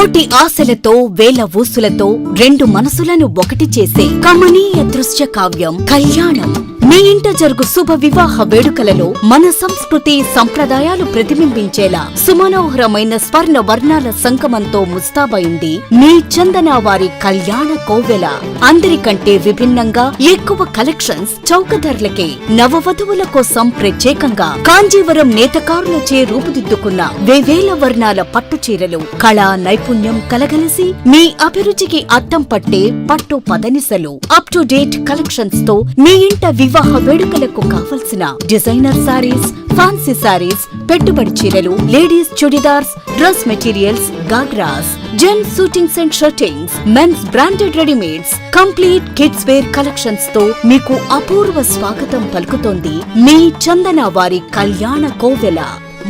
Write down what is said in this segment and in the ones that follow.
కోటి ఆశలతో వేల ఊసులతో రెండు మనసులను ఒకటి చేసే కమనీయ దృశ్య కావ్యం కళ్యాణం. మీ ఇంట జరుగు శుభ వివాహ వేడుకలలో మన సంస్కృతి సంప్రదాయాలు ప్రతిబింబించేలా సుమనోహరమైన స్వర్ణ వర్ణాల సంగమంతో ముస్తాబైంది మీ చందన వారి కళ్యాణ కోవెల. అందరికంటే విభిన్నంగా ఎక్కువ కలెక్షన్స్ చౌక ధరలకే నవవధువుల కోసం ప్రత్యేకంగా కాంజీవరం నేతకారులచే రూపుదిద్దుకున్న వేవేల వర్ణాల పట్టు చీరలు కళా నైపుణ్యం కలగలిసి మీ అభిరుచికి అద్దం పట్టే పట్టు పదనిసలు అప్ టు డేట్ కలెక్షన్స్ తో మీ ఇంట వివాహ వేడుకలకు కావలసిన డిజైనర్ సారీస్, ఫ్యాన్సీ సారీస్, పెట్టుబడి చీరలు, ladies churidars, dress materials, ghagras, gents suitings and shirtings, mens branded readymades, complete kids wear collections తో మీకు అపూర్వ స్వాగతం పలుకుతోంది మీ చందన వారి కళ్యాణ కోవెల.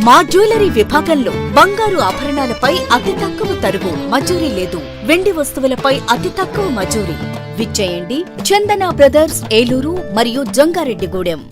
మా జ్యువెలరీ విభాగంలో బంగారు ఆభరణాలపై అతి తక్కువ తరుగు మజూరీ లేదు. వెండి వస్తువులపై అతి తక్కువ మజూరీ. విచ్చేయండి చందన బ్రదర్స్, ఏలూరు మరియు జంగారెడ్డిగూడెం.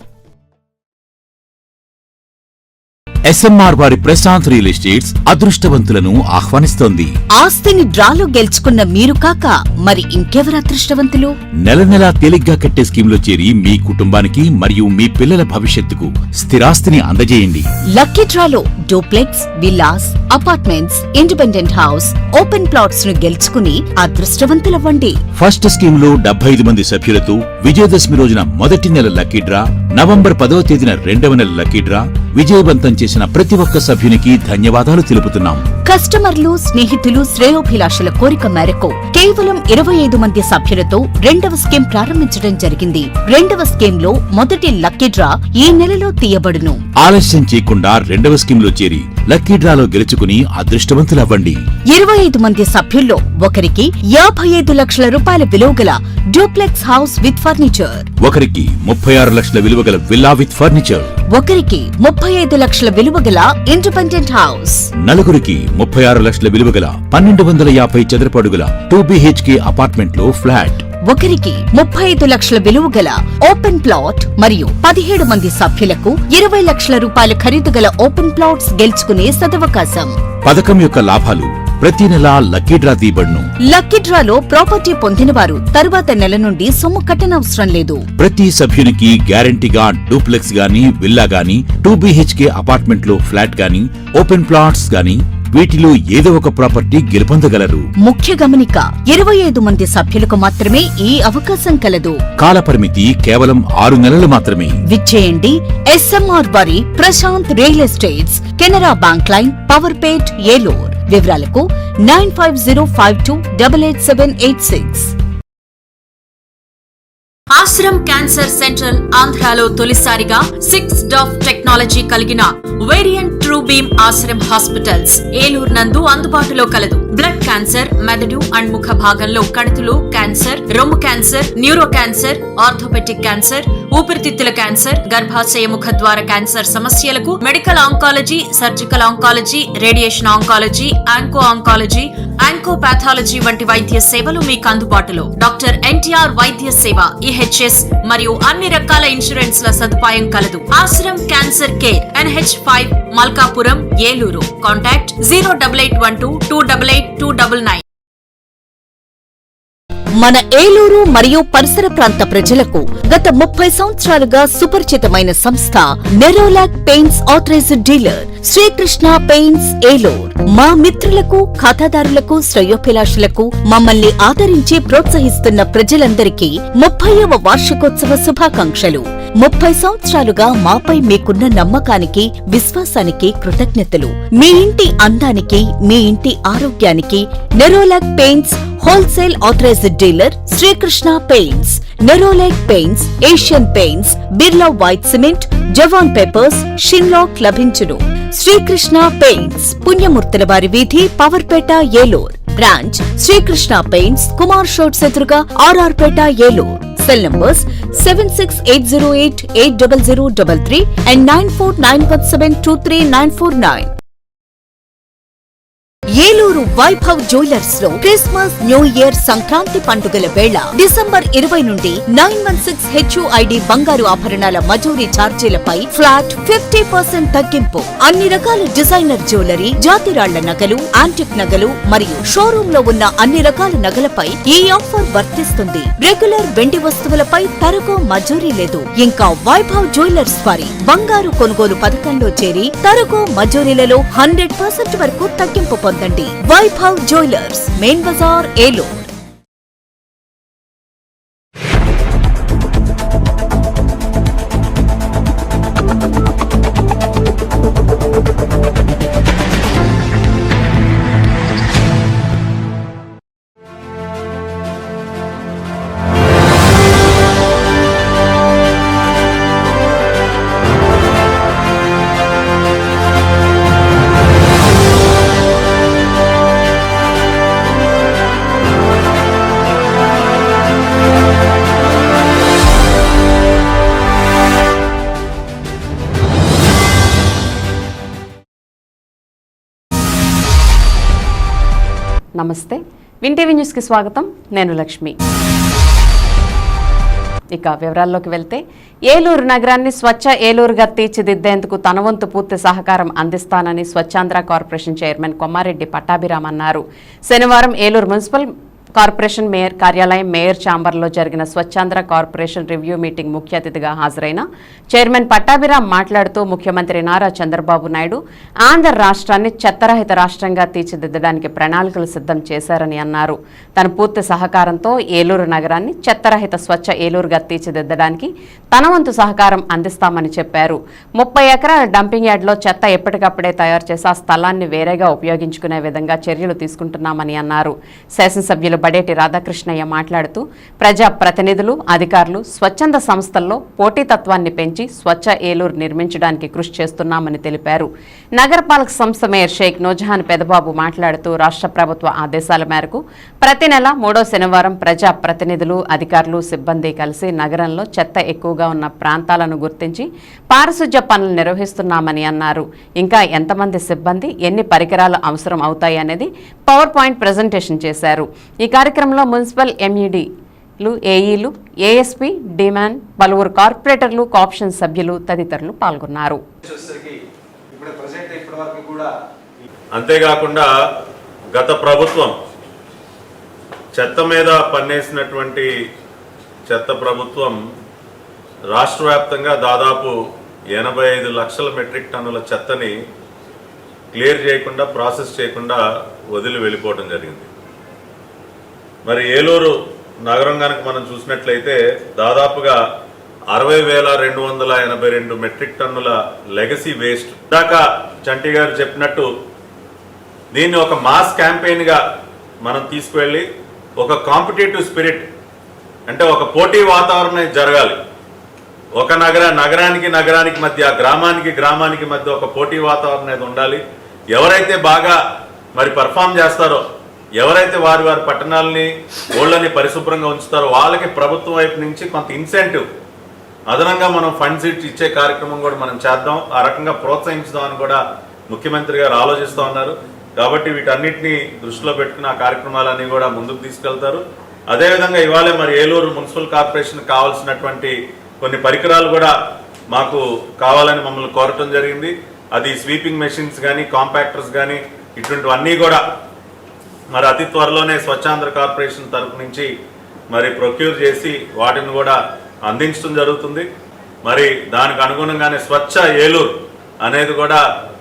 ఎస్ఎంఆర్ వారి ప్రశాంత్ రియల్ ఎస్టేట్స్ అదృష్టవంతులను ఆహ్వానిస్తోంది. ఆస్తిని డ్రాలో గెలుచుకున్న మీరు కాక మరి ఇంకెవరు అదృష్టవంతులు? నెల నెలా తేలిగ్గా కట్టే స్కీమ్ లో చేరి మీ కుటుంబానికి మరియు మీ పిల్లల భవిష్యత్తుకు స్థిరాస్తిని అందజేయండి. లక్కీ డ్రాలో duplex, villas, apartments, independent house, open plots ను గెలుచుకుని అదృష్టవంతులవ్వండి. ఫస్ట్ స్కీమ్ లో 75 మంది సభ్యులతో విజయదశమి రోజున మొదటి నెల లక్కీ డ్రా, నవంబర్ 10వ తేదీన రెండవ నెల లక్కీ డ్రా విజయవంతం చేసిన ప్రతి ఒక్క సభ్యునికి ధన్యవాదాలు తెలుపుతున్నాం. కస్టమర్లు, స్నేహితులు, శ్రేయోభిలాషుల కోరిక మేరకు కేవలం 25 మంది సభ్యులతో రెండవ స్కీమ్ ప్రారంభించడం జరిగింది. రెండవ స్కీమ్ లో మొదటి లక్కీ డ్రా ఈ నెలలో తీయబడును. ఆలస్యం చేయకుండా రెండవ స్కీమ్ లో చేరి లక్కీ డ్రాలో గెలుచుకుని అదృష్టవంతులవ్వండి. 25 మంది సభ్యుల్లో ఒకరికి 55 లక్షల రూపాయల విలువగల డూప్లెక్స్ హౌస్ విత్ ఫర్నిచర్, ఒకరికి 36 లక్షల విలువగల విల్లా విత్ ఫర్నిచర్, ఒకరికి 35 లక్షల విలువగల ఇండిపెండెంట్ హౌస్, నలుగురికి 36 లక్షల విలువగల 1250 చదరపు అడుగుల 2BHK అపార్ట్మెంట్ లో ఫ్లాట్, ఒకరికి 35 లక్షల విలువగల ఓపెన్ ప్లాట్ మరియు 17 మంది సభ్యులకు 20 లక్షల రూపాయల ఖరీదు గల ఓపెన్ ప్లాట్స్ గెలుచుకునే సదవకాశం. పథకం యొక్క లాభాలు ప్రతి నెలా లక్కీ డ్రా తీయబడును. లక్కీ డ్రాలో ప్రాపర్టీ పొందిన వారు తరువాత నెల నుండి సొమ్ము కట్టనవసరం లేదు. ప్రతి సభ్యునికి గ్యారంటీగా డూప్లెక్స్ గానీ, విల్లా గానీ, 2BHK అపార్ట్మెంట్ లో ఫ్లాట్ గానీ, ఓపెన్ ప్లాట్స్ గానీ వీటిలో ఏదో ఒక ప్రాపర్టీ గెలుపొందగలరు. ముఖ్య గమనిక, 25 మంది సభ్యులకు మాత్రమే ఈ అవకాశం కలదు. కాలపరిమితి కేవలం 6 నెలలు మాత్రమే. విచ్చేయండి ఎస్ఎంఆర్ వారి Prashanth real estates, Canara bank line, Powerpet, Eluru. వివరాలకు 9505288786. ఆశ్రమ్ క్యాన్సర్ సెంట్రల్ ఆంధ్రాలో తొలిసారిగా 6 డాఫ్ టెక్నాలజీ కలిగిన variant true beam Ashram hospitals Eluru నందు అందుబాటులో కలదు. బ్లడ్ క్యాన్సర్, మెదడు అండ్ ముఖ భాగంలో కణుతులు క్యాన్సర్, రొమ్ము cancer, neuro cancer, orthopaedic cancer, ఊపిరితిత్తుల క్యాన్సర్, గర్భాశయ ముఖ ద్వార క్యాన్సర్ సమస్యలకు medical oncology, surgical oncology, radiation oncology, onco oncology, oncopathology వంటి వైద్య సేవలు మీకు అందుబాటులో. డాక్టర్ ఎన్టీఆర్ వైద్య సేవ, EHS మరియు అన్ని రకాల ఇన్సూరెన్స్ ల సదుపాయం కలదు. Ashram cancer care, NH5, Malkapuram, Eluru. Contact 08812288299. మన ఏలూరు మరియు పరిసర ప్రాంత ప్రజలకు గత 30 సంవత్సరాలుగా సుపరిచితమైన సంస్థ Nerolac paints authorised dealer Srikrishna paints Eluru. మా మిత్రులకు, ఖాతాదారులకు, శ్రేయోభిలాషులకు మమ్మల్ని ఆదరించి ప్రోత్సహిస్తున్న ప్రజలందరికీ 30వ వార్షికోత్సవ శుభాకాంక్షలు. 30 సంవత్సరాలుగా మాపై మీకున్న నమ్మకానికి, విశ్వాసానికి కృతజ్ఞతలు. మీ ఇంటి అందానికి, మీ ఇంటి ఆరోగ్యానికి Nerolac paints wholesale authorised dealer Srikrishna paints. Nerolac paints, Asian paints, Birla white cement, జవాన్ పేపర్స్, షిన్లాక్ లభించును. శ్రీకృష్ణ పెయింట్స్, పుణ్యమూర్తుల వారి వీధి, పవర్పేట, ఏలూరు. బ్రాంచ్ శ్రీకృష్ణ పెయింట్స్, కుమార్ షోట్స్ ఎదురుగా, RR Peta, Eluru. Cell numbers 7680880033 and 9491723949. Eluru Vaibhav jewellers లో క్రిస్మస్, న్యూ ఇయర్, సంక్రాంతి పండుగల వేళ డిసెంబర్ 20 నుండి 916 HUID బంగారు ఆభరణాల మజూరీ ఛార్జీలపై ఫ్లాట్ 50% తగ్గింపు. అన్ని రకాల డిజైనర్ జ్యువెలరీ, జాతిరాళ్ల నగలు, యాంటిక్ నగలు మరియు షోరూమ్ లో ఉన్న అన్ని రకాల నగలపై ఈ ఆఫర్ వర్తిస్తుంది. రెగ్యులర్ వెండి వస్తువులపై తరగో మజూరీ లేదు. ఇంకా వైభవ్ జ్యువెలర్స్ వారి బంగారు కొనుగోలు పథకంలో చేరి తరగో మజూరీలలో 100% వరకు తగ్గింపు పొందండి. Vaibhav jewellers, main Bazar, Eluru. నమస్తే, విన్ టీవీ న్యూస్కి స్వాగతం. నేను లక్ష్మి. ఇక వివరాల్లోకి వెళ్తే, ఏలూరు నగరాన్ని స్వచ్ఛ ఏలూరుగా తీర్చిదిద్దేందుకు తన వంతు పూర్తి సహకారం అందిస్తానని స్వచ్ఛాంధ్ర కార్పొరేషన్ చైర్మన్ కొమ్మారెడ్డి పట్టాభిరామ్ అన్నారు. శనివారం ఏలూరు మున్సిపల్ కార్పొరేషన్ మేయర్ కార్యాలయం మేయర్ ఛాంబర్లో జరిగిన స్వచ్ఛాంధ్ర కార్పొరేషన్ రివ్యూ మీటింగ్ ముఖ్య అతిథిగా హాజరైన చైర్మన్ పట్టాభిరామ్ మాట్లాడుతూ, ముఖ్యమంత్రి నారా చంద్రబాబు నాయుడు ఆంధ్ర రాష్ట్రాన్ని చెత్తరహిత రాష్ట్రంగా తీర్చిదిద్దడానికి ప్రణాళికలు సిద్ధం చేశారని అన్నారు. తన పూర్తి సహకారంతో ఏలూరు నగరాన్ని చెత్తరహిత స్వచ్ఛ ఏలూరుగా తీర్చిదిద్దడానికి తన వంతు సహకారం అందిస్తామని చెప్పారు. 30 ఎకరాల డంపింగ్ యార్డ్లో చెత్త ఎప్పటికప్పుడే తయారు చేసి ఆ స్థలాన్ని వేరేగా ఉపయోగించుకునే విధంగా చర్యలు తీసుకుంటున్నామని అన్నారు. శాసనసభ్యులు బడేటి రాధాకృష్ణయ్య మాట్లాడుతూ, ప్రజా ప్రతినిధులు, అధికారులు స్వచ్ఛంద సంస్థల్లో పోటీతత్వాన్ని పెంచి స్వచ్ఛ ఏలూరు నిర్మించడానికి కృషి చేస్తున్నామని తెలిపారు. నగరపాలక సంస్థ మేయర్ షేక్ నూజహాన్ పెదబాబు మాట్లాడుతూ, రాష్ట్ర ప్రభుత్వ ఆదేశాల మేరకు ప్రతి నెల 3వ శనివారం ప్రజా ప్రతినిధులు, అధికారులు, సిబ్బంది కలిసి నగరంలో చెత్త ఎక్కువగా ఉన్న ప్రాంతాలను గుర్తించి పారిశుధ్య పనులు నిర్వహిస్తున్నామని అన్నారు. ఇంకా ఎంతమంది సిబ్బంది, ఎన్ని పరికరాలు అవసరం అవుతాయి అనేది పవర్ పాయింట్ ప్రజెంటేషన్ చేశారు. ఈ కార్యక్రమంలో మున్సిపల్ ఎంఈడీలు, ఏఈలు, ఏఎస్పీ, డిమాన్, పలువురు కార్పొరేటర్లు, కాప్షన్ సభ్యులు తదితరులు పాల్గొన్నారు. అంతేకాకుండా గత ప్రభుత్వం చెత్త మీద పన్నేసినటువంటి చెత్త ప్రభుత్వం రాష్ట్ర వ్యాప్తంగా దాదాపు 85 లక్షల మెట్రిక్ టన్నుల చెత్తని క్లియర్ చేయకుండా, ప్రాసెస్ చేయకుండా వదిలి వెళ్ళిపోవడం జరిగింది. మరి ఏలూరు నగరం కనుక మనం చూసినట్లయితే దాదాపుగా 60,282 మెట్రిక్ టన్నుల లెగసీ వేస్ట్. ఇందాక చంటి గారు చెప్పినట్టు దీన్ని ఒక మాస్ క్యాంపెయిన్గా మనం తీసుకువెళ్ళి ఒక కాంపిటేటివ్ స్పిరిట్, అంటే ఒక పోటీ వాతావరణం జరగాలి. ఒక నగరానికి మధ్య, గ్రామానికి మధ్య ఒక పోటీ వాతావరణం అనేది ఉండాలి. ఎవరైతే బాగా మరి పర్ఫామ్ చేస్తారో, ఎవరైతే వారి పట్టణాలని, ఊళ్ళని పరిశుభ్రంగా ఉంచుతారో వాళ్ళకి ప్రభుత్వం వైపు నుంచి కొంత ఇన్సెంటివ్ అదనంగా మనం ఫండ్స్ ఇచ్చే కార్యక్రమం కూడా మనం చేద్దాం. ఆ రకంగా ప్రోత్సహించుదామని కూడా ముఖ్యమంత్రి గారు ఆలోచిస్తూ ఉన్నారు. కాబట్టి వీటన్నిటిని దృష్టిలో పెట్టుకుని ఆ కార్యక్రమాలన్నీ కూడా ముందుకు తీసుకెళ్తారు. అదేవిధంగా ఇవాళే మరి ఏలూరు మున్సిపల్ కార్పొరేషన్ కావాల్సినటువంటి కొన్ని పరికరాలు కూడా మాకు కావాలని మమ్మల్ని కోరటం జరిగింది. అది స్వీపింగ్ మెషిన్స్ కానీ, కాంపాక్టర్స్ కానీ, ఇటువంటివన్నీ కూడా మరి అతి త్వరలోనే స్వచ్ఛాంధ్ర కార్పొరేషన్ తరఫు నుంచి మరి ప్రొక్యూర్ చేసి వాటిని కూడా అందించడం జరుగుతుంది. మరి దానికి అనుగుణంగానే స్వచ్ఛ ఏలూరు అనేది కూడా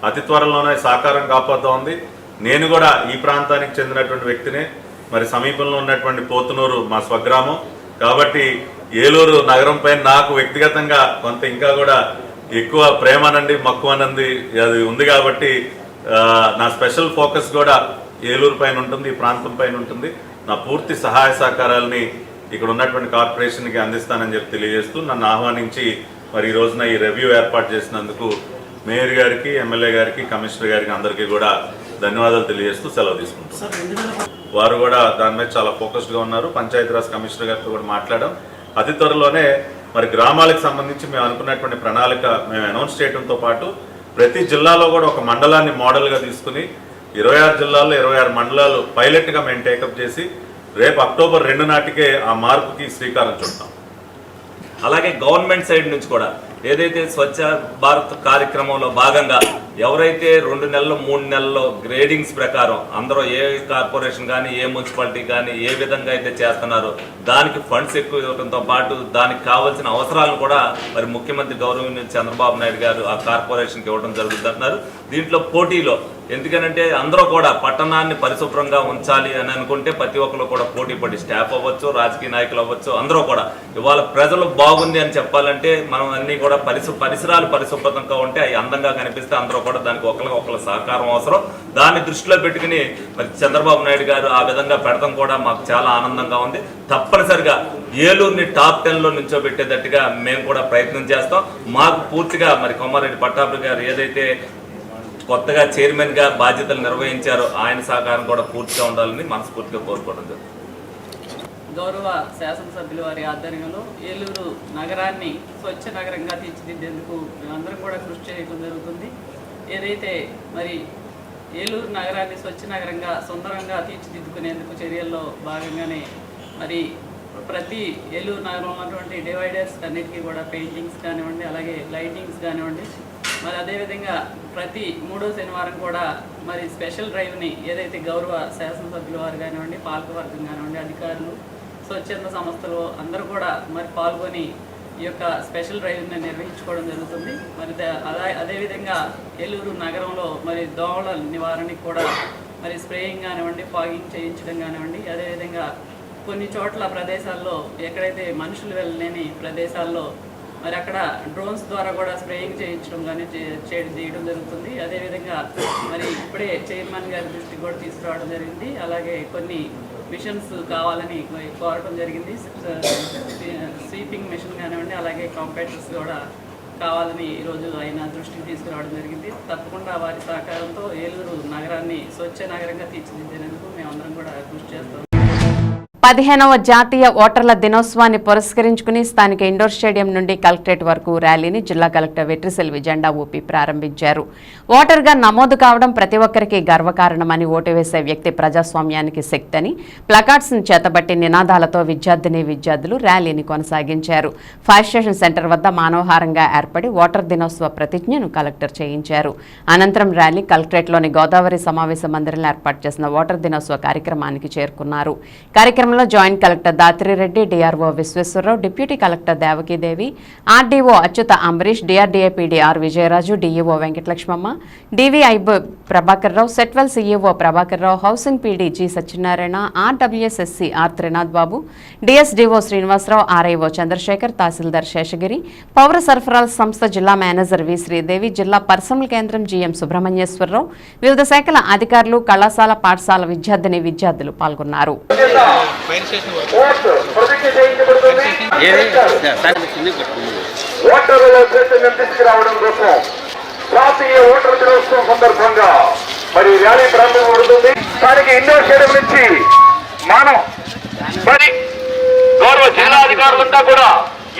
అతి త్వరలోనే సాకారం కాపోతూ ఉంది. నేను కూడా ఈ ప్రాంతానికి చెందినటువంటి వ్యక్తినే. మరి సమీపంలో ఉన్నటువంటి పోతునూరు మా స్వగ్రామం కాబట్టి ఏలూరు నగరం పైన నాకు వ్యక్తిగతంగా కొంత ఇంకా కూడా ఎక్కువ ప్రేమనండి, మక్కువనంది అది ఉంది. కాబట్టి నా స్పెషల్ ఫోకస్ కూడా ఏలూరు పైన ఉంటుంది, ఈ ప్రాంతం పైన ఉంటుంది. నా పూర్తి సహాయ సహకారాలని ఇక్కడ ఉన్నటువంటి కార్పొరేషన్కి అందిస్తానని చెప్పి తెలియజేస్తూ నన్ను ఆహ్వానించి మరి ఈ రోజున ఈ రివ్యూ ఏర్పాటు చేసినందుకు మేయర్ గారికి, ఎమ్మెల్యే గారికి, కమిషనర్ గారికి అందరికీ కూడా ధన్యవాదాలు తెలియజేస్తూ సెలవు తీసుకుంటున్నాను. వారు కూడా దాని మీద చాలా ఫోకస్డ్గా ఉన్నారు. పంచాయతీరాజ్ కమిషనర్ గారితో కూడా మాట్లాడాం. అతి త్వరలోనే మరి గ్రామాలకు సంబంధించి మేము అనుకున్నటువంటి ప్రణాళిక మేము అనౌన్స్ చేయడంతో పాటు ప్రతి జిల్లాలో కూడా ఒక మండలాన్ని మోడల్గా తీసుకుని 26 జిల్లాల్లో 26 మండలాలు పైలట్గా మేము టేకప్ చేసి రేపు అక్టోబర్ 2 నాటికే ఆ మార్పుకి శ్రీకారం చుడతాం. అలాగే గవర్నమెంట్ సైడ్ నుంచి కూడా ఏదైతే స్వచ్ఛ భారత్ కార్యక్రమంలో భాగంగా ఎవరైతే 2 నెలలు 3 నెలల్లో గ్రేడింగ్స్ ప్రకారం అందరూ ఏ కార్పొరేషన్ కానీ ఏ మున్సిపాలిటీ కానీ ఏ విధంగా అయితే చేస్తున్నారో దానికి ఫండ్స్ ఎక్కువ ఇవ్వడంతో పాటు దానికి కావాల్సిన అవసరాలను కూడా మరి ముఖ్యమంత్రి గౌరవనీయులు చంద్రబాబు నాయుడు గారు ఆ కార్పొరేషన్కి ఇవ్వడం జరుగుతుంటున్నారు. దీంట్లో పోటీలో ఎందుకనంటే అందరూ కూడా పట్టణాన్ని పరిశుభ్రంగా ఉంచాలి అని అనుకుంటే ప్రతి ఒక్కరు కూడా పోటీ పడి స్టాఫ్ అవ్వచ్చు, రాజకీయ నాయకులు అవ్వచ్చు, అందరూ కూడా ఇవాళ ప్రజలు బాగుంది అని చెప్పాలంటే మనం అన్ని కూడా పరిసరాలు పరిశుభ్రంగా ఉంటే అవి అందంగా కనిపిస్తే అందరూ కూడా దానికి ఒకరికి సహకారం అవసరం. దాన్ని దృష్టిలో పెట్టుకుని మరి చంద్రబాబు నాయుడు గారు ఆ విధంగా పెడతాం కూడా మాకు చాలా ఆనందంగా ఉంది. తప్పనిసరిగా ఏలూరుని టాప్ 10లో నుంచోబెట్టేటట్టుగా మేము కూడా ప్రయత్నం చేస్తాం. మాకు పూర్తిగా మరి కొమ్మారెడ్డి పట్టాభి గారు ఏదైతే కొత్తగా చైర్మన్గా బాధ్యతలు నిర్వహించారో ఆయన సహకారం కూడా పూర్తిగా ఉండాలని మనస్ఫూర్తిగా కోరుకోవడం జరుగుతుంది. గౌరవ శాసనసభ్యుల వారి ఆధ్వర్యంలో ఏలూరు నగరాన్ని స్వచ్ఛ నగరంగా తీర్చిదిద్దేందుకు మేమందరం కూడా కృషి చేయడం జరుగుతుంది. ఏదైతే మరి ఏలూరు నగరాన్ని స్వచ్ఛ నగరంగా సుందరంగా తీర్చిదిద్దుకునేందుకు చర్యల్లో భాగంగానే మరి ప్రతి ఏలూరు నగరంలో ఉన్నటువంటి డివైడర్స్ అన్నిటికీ కూడా పెయింటింగ్స్ కానివ్వండి, అలాగే లైటింగ్స్ కానివ్వండి, మరి అదేవిధంగా ప్రతి 3వ శనివారం కూడా మరి స్పెషల్ డ్రైవ్ని ఏదైతే గౌరవ శాసనసభ్యుల వారు కానివ్వండి, పాలకవర్గం కానివ్వండి, అధికారులు, స్వచ్ఛంద సంస్థలు అందరూ కూడా మరి పాల్గొని ఈ యొక్క స్పెషల్ డ్రైవ్ని నిర్వహించుకోవడం జరుగుతుంది. మరి అదేవిధంగా ఏలూరు నగరంలో మరి దోమల నివారణకి కూడా మరి స్ప్రేయింగ్ కానివ్వండి, ఫాగింగ్ చేయించడం కానివ్వండి, అదేవిధంగా కొన్ని చోట్ల ప్రదేశాల్లో ఎక్కడైతే మనుషులు వెళ్ళలేని ప్రదేశాల్లో మరి అక్కడ డ్రోన్స్ ద్వారా కూడా స్ప్రేయింగ్ చేయించడం కానీ చేయడం జరుగుతుంది. అదేవిధంగా మరి ఇప్పుడే చైర్మన్ గారి దృష్టికి కూడా తీసుకురావడం జరిగింది. అలాగే కొన్ని మిషన్స్ కావాలని కోరటం జరిగింది. స్వీపింగ్ మిషన్ కానివ్వండి, అలాగే కంప్యూటర్స్ కూడా కావాలని ఈరోజు ఆయన దృష్టికి తీసుకురావడం జరిగింది. తప్పకుండా వారి సహకారంతో ఏలూరు నగరాన్ని స్వచ్ఛ నగరంగా తీర్చిదిద్దేందుకు మేమందరం కూడా కృషి చేస్తాం. 15వ జాతీయ ఓటర్ల దినోత్సవాన్ని పురస్కరించుకుని స్థానిక ఇండోర్ స్టేడియం నుండి కలెక్టరేట్ వరకు ర్యాలీని జిల్లా కలెక్టర్ వెట్రిసెల్వి జెండా ఊపి ప్రారంభించారు. ఓటర్గా నమోదు కావడం ప్రతి ఒక్కరికి గర్వకారణమని, ఓటు వేసే వ్యక్తి ప్రజాస్వామ్యానికి శక్తి అని ప్లకార్డ్స్ను చేతబట్టి నినాదాలతో విద్యార్థులు ర్యాలీని కొనసాగించారు. ఫైర్ స్టేషన్ సెంటర్ వద్ద మానవహారంగా ఏర్పడి ఓటర్ దినోత్సవ ప్రతిజ్ఞను కలెక్టర్ చేయించారు. అనంతరం ర్యాలీ కలెక్టరేట్లోని గోదావరి సమావేశ మందిరంలో ఏర్పాటు చేసిన ఓటర్ దినోత్సవ కార్యక్రమానికి చేరుకున్నారు. కార్యక్రమంలో joint collector Dhatri Reddy, DRO Visweswara Rao, deputy collector Devaki Devi, RDO Achyuta Ambarish, DRDA PDR Vijayaraju, DEO Venkatalakshmamma, డివిఐబో ప్రభాకర్రావు, సెట్వెల్ CEO Prabhakar Rao, housing PD G Satyanarayana, RWSSE R Trinath Babu, DSDO Srinivasa Rao, RIO Chandrasekhar, tahsildar Seshagiri, పౌర సరఫరాల సంస్థ జిల్లా మేనేజర్ వి శ్రీదేవి, జిల్లా పరిశ్రమల కేంద్రం జిఎం సుబ్రహ్మణ్యేశ్వరరావు, వివిధ శాఖల అధికారులు, కళాశాల పాఠశాల విద్యార్థులు పాల్గొన్నారు. ఓటర్లలో చైతన్యం తీసుకురావడం కోసం జాతీయ ఓటర్ దినోత్సవం సందర్భంగా మరి ర్యాలీ ప్రారంభమవుతుంది. స్థానిక ఇండోర్ స్టేడియం నుంచి మనం మరి గౌరవ జిల్లా అధికారులంతా కూడా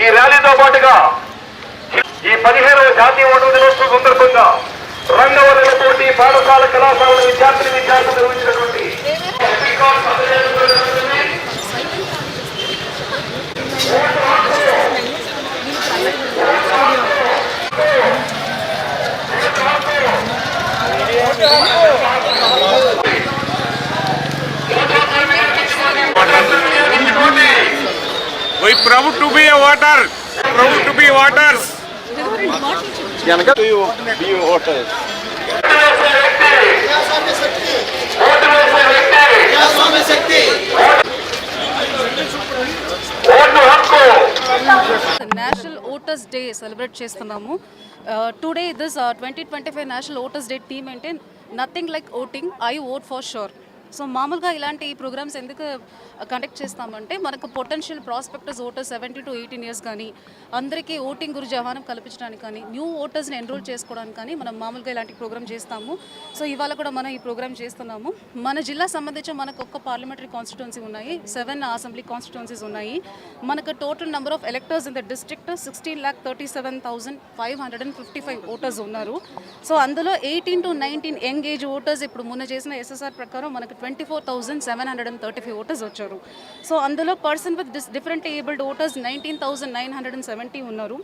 ఈ ర్యాలీతో పాటుగా ఈ 15వ జాతీయ ఓటర్ దినోత్సవం సందర్భంగా రంగవల్లుల పోటీ పాఠశాల కళాశాల విద్యార్థులు నిర్వహించినటువంటి We proud to be a voter. Proud to be voters. be voters. National voters day celebrate చేస్తున్నాము. Today this 2025 national voters day theme అంటే nothing like voting, I vote for sure. So మామూలుగా ఇలాంటి ప్రోగ్రామ్స్ ఎందుకు conduct చేస్తామంటే మనకు potential prospectors voters 17 to 18 years కానీ అందరికీ voting గురించి ఆహ్వానం కల్పించడానికి కానీ న్యూ ఓటర్స్ని ఎన్రోల్ చేసుకోవడానికి కానీ మనం మామూలుగా ఇలాంటి ప్రోగ్రామ్ చేస్తాము. సో ఇవాళ కూడా మనం ఈ ప్రోగ్రామ్ చేస్తున్నాము. మన జిల్లా సంబంధించి మనకు ఒక్క పార్లమెంటరీ కాన్స్టిట్యున్సీ ఉన్నాయి, 7 అసెంబ్లీ కాన్స్టిట్యున్సీస్ ఉన్నాయి. మనకు total number of electors in the district 16,37,555 voters ఉన్నారు. సో అందులో 18 to 19 యంగ్ ఏజ్ ఓటర్స్ ఇప్పుడు మొన్న చేసిన SSR ప్రకారం మనకు 24,735 ఓటర్స్ వచ్చారు. సో అందులో person with different abled voters 19,970 ఉన్నారు.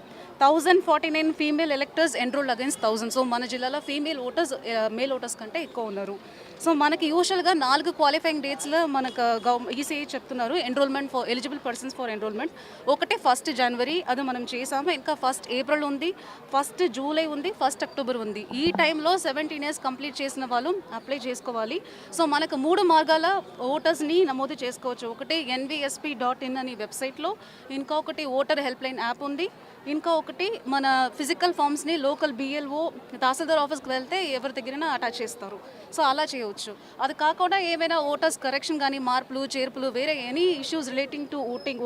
1,049 female electors enrolled against 1,000. So మన జిల్లాలో ఫీమేల్ ఓటర్స్ మేల్ ఓటర్స్ కంటే ఎక్కువ ఉన్నారు. సో మనకి యూజువల్గా 4 క్వాలిఫైయింగ్ డేట్స్లో మనకు ఈసీఐ చెప్తున్నారు enrolment for eligible persons for enrolment. ఒకటి 1st January అది మనం చేసాము, ఇంకా 1st April ఉంది, 1st July ఉంది, 1st October ఉంది. ఈ టైంలో 17 years కంప్లీట్ చేసిన వాళ్ళు అప్లై చేసుకోవాలి. సో మనకు 3 మార్గాల ఓటర్స్ని నమోదు చేసుకోవచ్చు. ఒకటి nvsp.in అని వెబ్సైట్లో, ఇంకొకటి ఓటర్ హెల్ప్ లైన్ యాప్ ఉంది, ఇంకా ఒకటి మన ఫిజికల్ ఫామ్స్ని లోకల్ BLO తహసీల్దార్ ఆఫీస్కి వెళ్తే ఎవరి దగ్గరైనా అటాచ్ చేస్తారు. సో అలా చేయవచ్చు. అది కాకుండా ఏమైనా ఓటర్స్ కరెక్షన్ కానీ మార్పులు చేర్పులు వేరే any issues relating to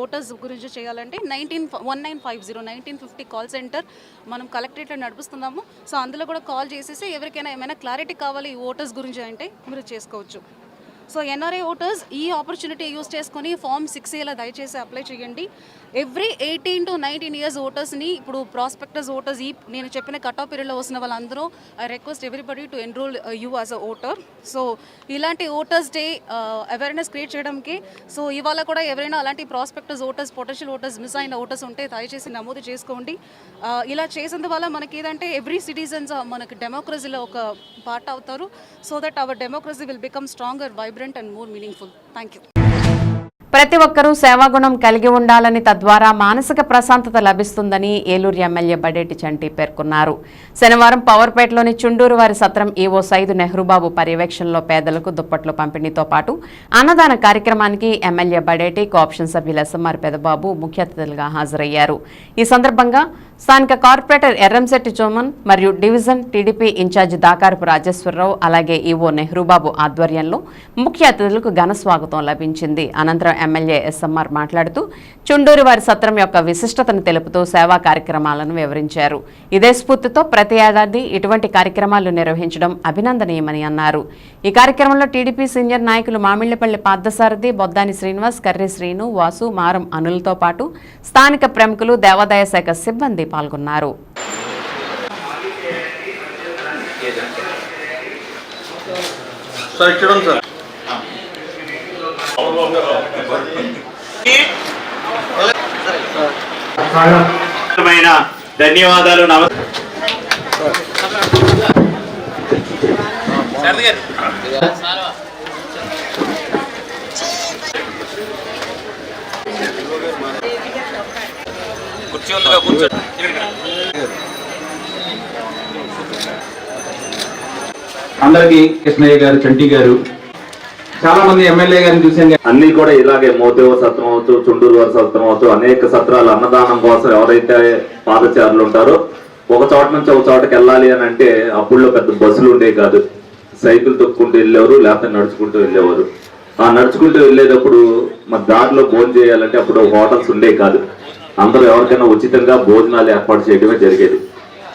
voters గురించి చేయాలంటే 1950 కాల్ సెంటర్ మనం కలెక్టరేట్లో నడిపిస్తున్నాము. సో అందులో కూడా కాల్ చేసేసి ఎవరికైనా ఏమైనా క్లారిటీ కావాలి ఈ ఓటర్స్ గురించి అంటే మీరు చేసుకోవచ్చు. సో NRI ఓటర్స్ ఈ ఆపర్చునిటీ యూస్ చేసుకొని ఫామ్ 6Aలో దయచేసి అప్లై చేయండి. ఎవ్రీ 18 to 19 years ఓటర్స్ని ఇప్పుడు ప్రాస్పెక్టర్స్ ఓటర్స్ ఈ నేను చెప్పిన కట్ ఆఫ్ పీరియడ్లో వస్తున్న వాళ్ళందరూ I request everybody to enrol you as a voter. So ఇలాంటి ఓటర్స్ డే అవేర్నెస్ క్రియేట్ చేయడానికి సో ఇవాళ కూడా ఎవరైనా అలాంటి prospectors voters potential voters miss అయిన ఓటర్స్ ఉంటే దయచేసి నమోదు చేసుకోండి. ఇలా చేసేందువల్ల మనకి ఏదంటే ఎవ్రీ సిటిజన్స్ మనకి డెమోక్రసీలో ఒక పార్ట్ అవుతారు. So that our democracy will become stronger, vibrant and more meaningful. Thank you. ప్రతి ఒక్కరూ సేవాగుణం కలిగి ఉండాలని, తద్వారా మానసిక ప్రశాంతత లభిస్తుందని ఏలూరు ఎమ్మెల్యే బడేటి చంటి పేర్కొన్నారు. శనివారం పవర్పేటలోని చుండూరు వారి సత్రం ఈవో సైదు నెహ్రూబాబు పర్యవేక్షణలో పేదలకు దుప్పట్లు పంపిణీతో పాటు అన్నదాన కార్యక్రమానికి ఎమ్మెల్యే బడేటి, కోఆప్షన్ సభ్యులు SMR పెదబాబు ముఖ్య అతిథులుగా హాజరయ్యారు. ఈ సందర్భంగా స్థానిక కార్పొరేటర్ ఎర్రంశెట్టి చోమన్ మరియు division TDP in charge Dakarapu Rajeshwararao అలాగే ఈవో నెహ్రూబాబు ఆధ్వర్యంలో ముఖ్య అతిథులకు ఘన స్వాగతం లభించింది. అనంతరం ఎమ్మెల్యే SMR మాట్లాడుతూ చుండూరు వారి సత్రం యొక్క విశిష్టతను తెలుపుతూ సేవా కార్యక్రమాలను వివరించారు. ఇదే స్ఫూర్తితో ప్రతి ఏడాది ఇటువంటి కార్యక్రమాలు నిర్వహించడం అభినందనీయమని అన్నారు. ఈ కార్యక్రమంలో టీడీపీ సీనియర్ నాయకులు మామిళ్లపల్లి పార్థసారథి, బొద్దాని శ్రీనివాస్, కర్రి శ్రీను, వాసు, మారం అనులతో పాటు స్థానిక ప్రముఖులు, దేవాదాయ శాఖ సిబ్బంది పాల్గొన్నారు. ధన్యవాదాలు. అందరికి కృష్ణయ్య గారు, చంటి గారు, చాలా మంది ఎమ్మెల్యే గారిని చూసాను. అన్ని కూడా ఇలాగే మోతేవ సత్రం అవచ్చు, చుండూరు వారి సత్రం అవచ్చు, అనేక సత్రాలు అన్నదానం కోసం ఎవరైతే పాదచారులు ఉంటారో ఒక చోట నుంచి ఒక చోటకి వెళ్ళాలి అని అంటే అప్పుడులో పెద్ద బస్సులు ఉండేవి కాదు. సైకిల్ తొక్కుంటూ వెళ్ళేవారు, లేకపోతే నడుచుకుంటూ వెళ్ళేవారు. ఆ నడుచుకుంటూ వెళ్ళేటప్పుడు మరి దారిలో భోజనం చేయాలంటే అప్పుడు హోటల్స్ ఉండేవి కాదు. అందరూ ఎవరికైనా ఉచితంగా భోజనాలు ఏర్పాటు చేయడమే జరిగేది.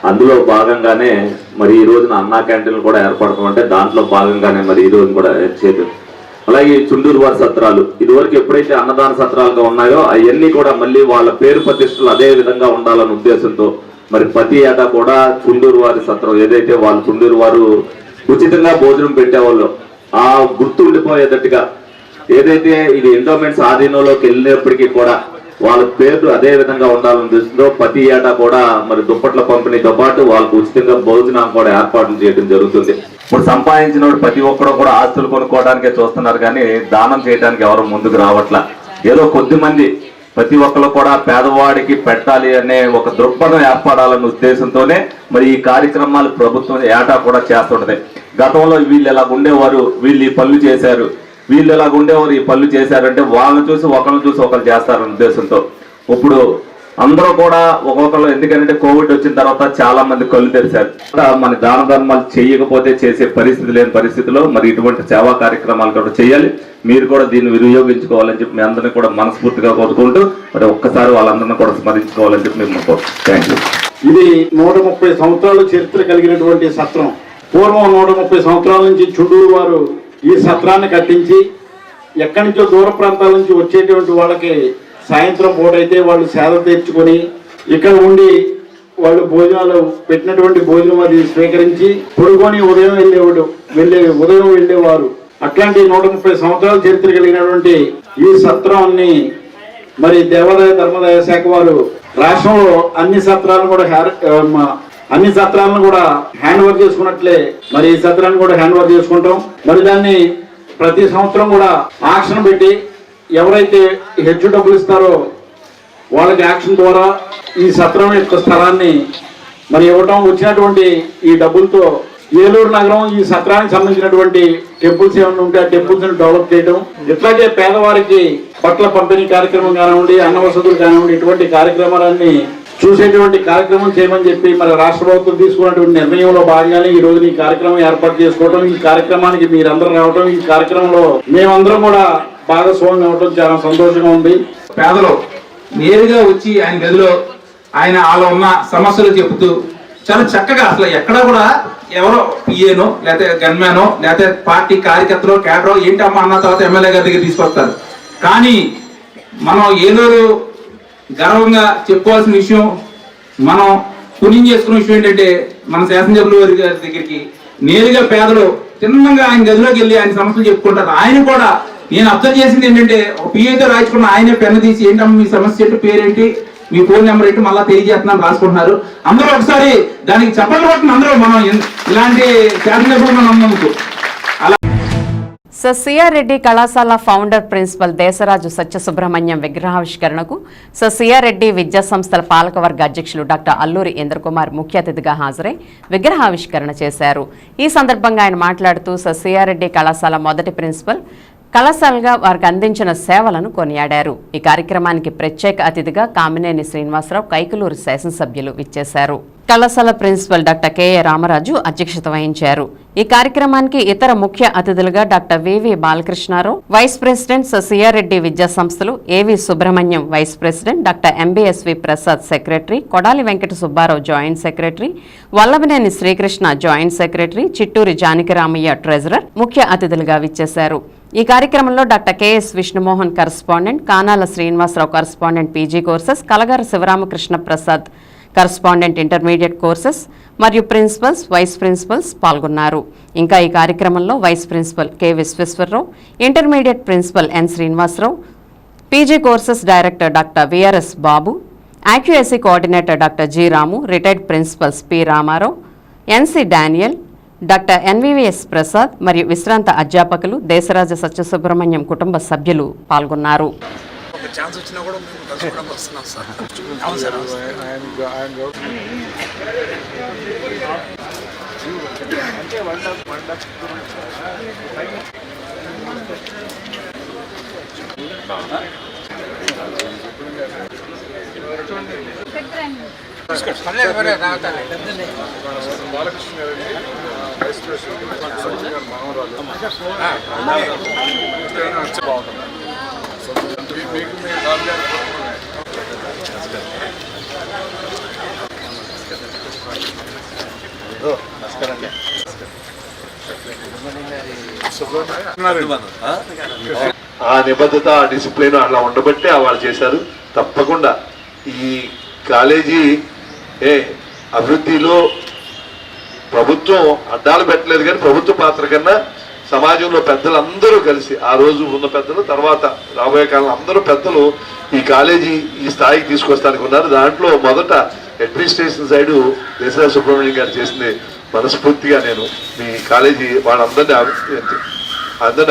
అందులో భాగంగానే మరి ఈ రోజున అన్నా క్యాంటీన్లు కూడా ఏర్పడతాం అంటే దాంట్లో భాగంగానే మరి ఈ రోజు కూడా చేయదు. అలాగే చుండూరు వారి సత్రాలు ఇదివరకు ఎప్పుడైతే అన్నదాన సత్రాలుగా ఉన్నాయో అవన్నీ కూడా మళ్ళీ వాళ్ళ పేరు ప్రతిష్టలు అదే విధంగా ఉండాలన్న ఉద్దేశంతో మరి ప్రతి ఏటా కూడా చుండూరు వారి సత్రం ఏదైతే వాళ్ళు చుండూరు వారు ఉచితంగా భోజనం పెట్టేవాళ్ళు ఆ గుర్తు ఉండిపోయేటట్టుగా ఏదైతే ఇది ఎండోమెంట్స్ ఆధీనంలోకి వెళ్ళినప్పటికీ కూడా వాళ్ళ పేర్లు అదే విధంగా ఉండాలని దృష్టిలో ప్రతి ఏటా కూడా మరి దుప్పట్ల పంపిణీతో పాటు వాళ్ళకు ఉచితంగా భోజనం కూడా ఏర్పాట్లు చేయడం జరుగుతుంది. ఇప్పుడు సంపాదించిన ప్రతి ఒక్కరు కూడా ఆస్తులు కొనుక్కోవడానికే చూస్తున్నారు కానీ దానం చేయడానికి ఎవరు ముందుకు రావట్లా. ఏదో కొద్ది మంది ప్రతి ఒక్కరు కూడా పేదవాడికి పెట్టాలి అనే ఒక దృక్పథం ఏర్పడాలన్న ఉద్దేశంతోనే మరి ఈ కార్యక్రమాలు ప్రభుత్వం ఏటా కూడా చేస్తుంటది. గతంలో వీళ్ళు ఎలా ఉండేవారు, వీళ్ళు ఈ పనులు చేశారు, వీళ్ళు ఎలాగ ఉండేవారు ఈ పనులు చేశారంటే వాళ్ళని చూసి ఒకరిని చూసి ఒకరు చేస్తారన్న ఉద్దేశంతో ఇప్పుడు అందరూ కూడా ఒక్కొక్కరు, ఎందుకంటే కోవిడ్ వచ్చిన తర్వాత చాలా మంది కళ్ళు తెరిచారు. మన దాన ధర్మాలు చేయకపోతే చేసే పరిస్థితి లేని పరిస్థితిలో మరి ఇటువంటి సేవా కార్యక్రమాలు కూడా చేయాలి. మీరు కూడా దీన్ని వినియోగించుకోవాలని చెప్పి మీ అందరినీ కూడా మనస్ఫూర్తిగా కోరుకుంటూ మరి ఒక్కసారి వాళ్ళందరినీ కూడా స్మరించుకోవాలని చెప్పి మేము థ్యాంక్ యూ. ఇది 130 సంవత్సరాల చరిత్ర కలిగినటువంటి సత్రం. పూర్వం 130 సంవత్సరాల నుంచి చుండూరు వారు ఈ సత్రాన్ని కట్టించి ఎక్కడి నుంచో దూర ప్రాంతాల నుంచి వచ్చేటువంటి వాళ్ళకి సాయంత్రం పూటైతే వాళ్ళు సేద తీర్చుకొని ఇక్కడ ఉండి వాళ్ళు భోజనాలు పెట్టినటువంటి భోజనం అది స్వీకరించి పొడుకొని ఉదయం వెళ్ళేవారు. అట్లాంటి 130 సంవత్సరాల చరిత్ర కలిగినటువంటి ఈ సత్రాన్ని మరి దేవాదాయ ధర్మాదాయ శాఖ వారు రాష్ట్రంలో అన్ని సత్రాలను కూడా హ్యాండ్ ఓవర్ చేసుకున్నట్లే మరి ఈ సత్రాన్ని కూడా హ్యాండ్ ఓవర్ చేసుకుంటాం. మరి దాన్ని ప్రతి సంవత్సరం కూడా ఆక్షన్ పెట్టి ఎవరైతే హెచ్చు డబ్బులు ఇస్తారో వాళ్ళకి యాక్షన్ ద్వారా ఈ సత్రం యొక్క స్థలాన్ని మరి ఇవ్వటం, వచ్చినటువంటి ఈ డబ్బులతో ఏలూరు నగరం ఈ సత్రానికి సంబంధించినటువంటి టెంపుల్స్ ఏమైనా ఉంటే ఆ టెంపుల్స్ ని డెవలప్ చేయడం, ఇట్లాగే పేదవారికి బట్టల పంపిణీ కార్యక్రమం కానివ్వండి, అన్న వసతులు కానివ్వండి, ఇటువంటి కార్యక్రమాలన్నీ చూసేటువంటి కార్యక్రమం చేయమని చెప్పి మరి రాష్ట్ర ప్రభుత్వం తీసుకున్నటువంటి నిర్ణయంలో భాగంగానే ఈ రోజు ఈ కార్యక్రమం ఏర్పాటు చేసుకోవడం, ఈ కార్యక్రమానికి మీరందరూ రావడం, ఈ కార్యక్రమంలో మేమందరం కూడా భాగస్వామ్యం అవడం చాలా సంతోషంగా ఉంది. పేదలు నేరుగా వచ్చి ఆయన గదిలో ఆయన వాళ్ళ ఉన్న సమస్యలు చెబుతూ చాలా చక్కగా, అసలు ఎక్కడ కూడా ఎవరో పిఏనో లేకపోతే గన్మ్యానో లేకపోతే పార్టీ కార్యకర్తలో కేడరో ఏంటమ్మా అన్న తర్వాత ఎమ్మెల్యే గారి దగ్గర తీసుకొస్తారు. కానీ మనం ఏలూరు గర్వంగా చెప్పుకోవాల్సిన విషయం, మనం పుణ్యం చేసుకున్న విషయం ఏంటంటే మన శాసనసభ్యులు గారి దగ్గరికి నేరుగా పేదలు చిన్నగా ఆయన గదిలోకి వెళ్ళి ఆయన సమస్యలు చెప్పుకుంటారు. ఆయన కూడా నేను అబ్జర్వ్ చేసింది ఏంటంటే ఒక పిఐతో రాయించుకున్న ఆయనే పెన్ను తీసి ఏంటమ్మా మీ సమస్య ఏంటి, పేరేంటి, మీ ఫోన్ నెంబర్ ఏంటి మళ్ళీ తెలియజేస్తున్నాను రాసుకుంటున్నారు. అందరూ ఒకసారి దానికి చెప్పండి కొట్టిన అందరూ మనం ఇలాంటి శాసనసభ్యులు మనం నమ్ముతూ అలా. సర్ సిఆర్ రెడ్డి కళాశాల ఫౌండర్ ప్రిన్సిపల్ దేశరాజు సత్యసుబ్రహ్మణ్యం విగ్రహావిష్కరణకు సర్ సిఆర్ రెడ్డి విద్యా సంస్థల పాలకవర్గ అధ్యక్షులు డాక్టర్ అల్లూరి ఇంద్రకుమార్ ముఖ్య అతిథిగా హాజరై విగ్రహావిష్కరణ చేశారు. ఈ సందర్భంగా ఆయన మాట్లాడుతూ సర్ సిఆర్ రెడ్డి కళాశాల మొదటి ప్రిన్సిపల్ కళాశాలగా వారికి అందించిన సేవలను కొనియాడారు. ఈ కార్యక్రమానికి ప్రత్యేక అతిథిగా కామినేని శ్రీనివాసరావు, కైకలూరు శాసనసభ్యులు విచ్చేశారు. కళాశాల ప్రిన్సిపల్ డాక్టర్ కెఏ రామరాజు అధ్యక్షత వహించారు. ఈ కార్యక్రమానికి ఇతర ముఖ్య అతిథులుగా doctor VV Balakrishna Rao, vice president Sir CR Reddy విద్యా సంస్థలు, AV Subrahmanyam vice president, doctor MBSV Prasad secretary, Kodali Venkata Subba Rao joint secretary, Vallabhaneni Srikrishna joint secretary, Chitturi Janakiramaiah treasurer ముఖ్య అతిథులుగా విచ్చేశారు. ఈ కార్యక్రమంలో doctor KS Vishnu Mohan correspondent, Kanala Srinivasa Rao correspondent PG courses, Kalagara Sivarama Krishna Prasad correspondent intermediate courses మరియు ప్రిన్సిపల్స్, వైస్ ప్రిన్సిపల్స్ పాల్గొన్నారు. ఇంకా ఈ కార్యక్రమంలో vice principal K Visweswara Rao, intermediate principal N Srinivasarao, PG courses director doctor VRS Babu, IQAC coordinator doctor G Ramu, retired principals P Rama Rao, NC Daniel, doctor NVVS Prasad మరియు విశ్రాంత అధ్యాపకులు, దేశరాజ సత్యసుబ్రహ్మణ్యం కుటుంబ సభ్యులు పాల్గొన్నారు. ఆ నిబద్ధత, ఆ డిసిప్లిన్ అట్లా ఉండబట్టే వాళ్ళు చేశారు. తప్పకుండా ఈ కాలేజీ అభివృద్ధిలో ప్రభుత్వం అడ్డాలు పెట్టలేదు, కానీ ప్రభుత్వ పాత్ర కన్నా సమాజంలో పెద్దలందరూ కలిసి, ఆ రోజు ఉన్న పెద్దలు, తర్వాత రాబోయే కాలంలో అందరూ పెద్దలు ఈ కాలేజీ ఈ స్థాయికి తీసుకొస్తానికి ఉన్నారు. దాంట్లో మొదట అడ్మినిస్ట్రేషన్ సైడు దేశరాజ సుబ్రహ్మణ్యం గారు చేసింది మనస్ఫూర్తిగా నేను మీ కాలేజీ వాళ్ళందరినీ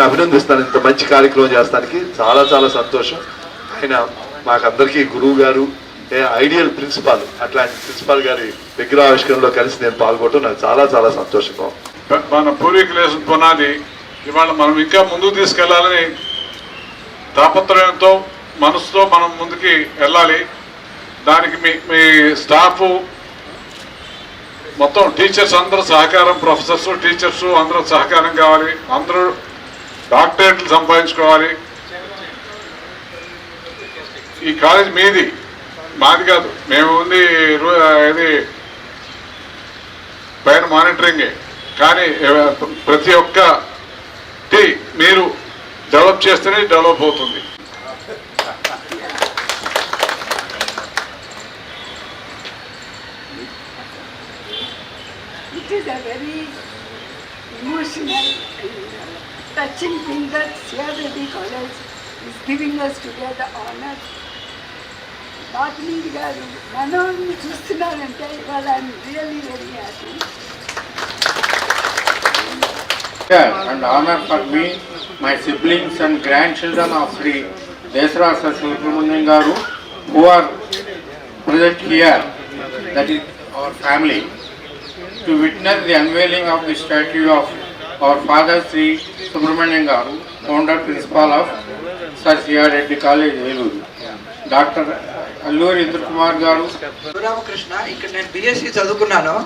అభినందిస్తాను. ఇంత మంచి కార్యక్రమం చేస్తానికి చాలా చాలా సంతోషం. ఆయన మాకందరికీ గురువు గారు, ఐడియల్ ప్రిన్సిపాల్, అట్లాంటి ప్రిన్సిపాల్ గారి విగ్రహావిష్కరణలో కలిసి నేను పాల్గొనడం నాకు చాలా చాలా సంతోషంగా. మన పూర్వీకులు వేసిన పునాది ఇవాళ మనం ఇంకా ముందుకు తీసుకెళ్లాలని తాపత్రయంతో మనసుతో మనం ముందుకి వెళ్ళాలి. దానికి మీ స్టాఫ్ మొత్తం టీచర్స్ అందరూ సహకారం, ప్రొఫెసర్స్ టీచర్స్ అందరూ సహకారం కావాలి. అందరూ డాక్టరేట్లు సంపాదించుకోవాలి. ఈ కాలేజ్ మీది, మాది కాదు. మేము ఉంది ఇది పైన మానిటరింగే, కానీ ప్రతి ఒక్కటి మీరు డెవలప్ చేస్తేనే డెవలప్ అవుతుంది. It is a very emotional, touching thing that CRD College is giving us today the honor. Bhatni garu మనోని చూస్తున్నారంటే ఇవాళ I'm really very happy. And honor for me, my siblings and grandchildren of Sri Desra Subramanian Garu, who are present here, that is our family, to witness the unveiling of the statue of our father Sri Subramanian Garu, founder principal of Sir C.R. Reddy College, Eluru. Dr. Alluri Indra Kumar Garu. Ramakrishna, ఇక్కడ నేను BSc చదువుకున్నాను.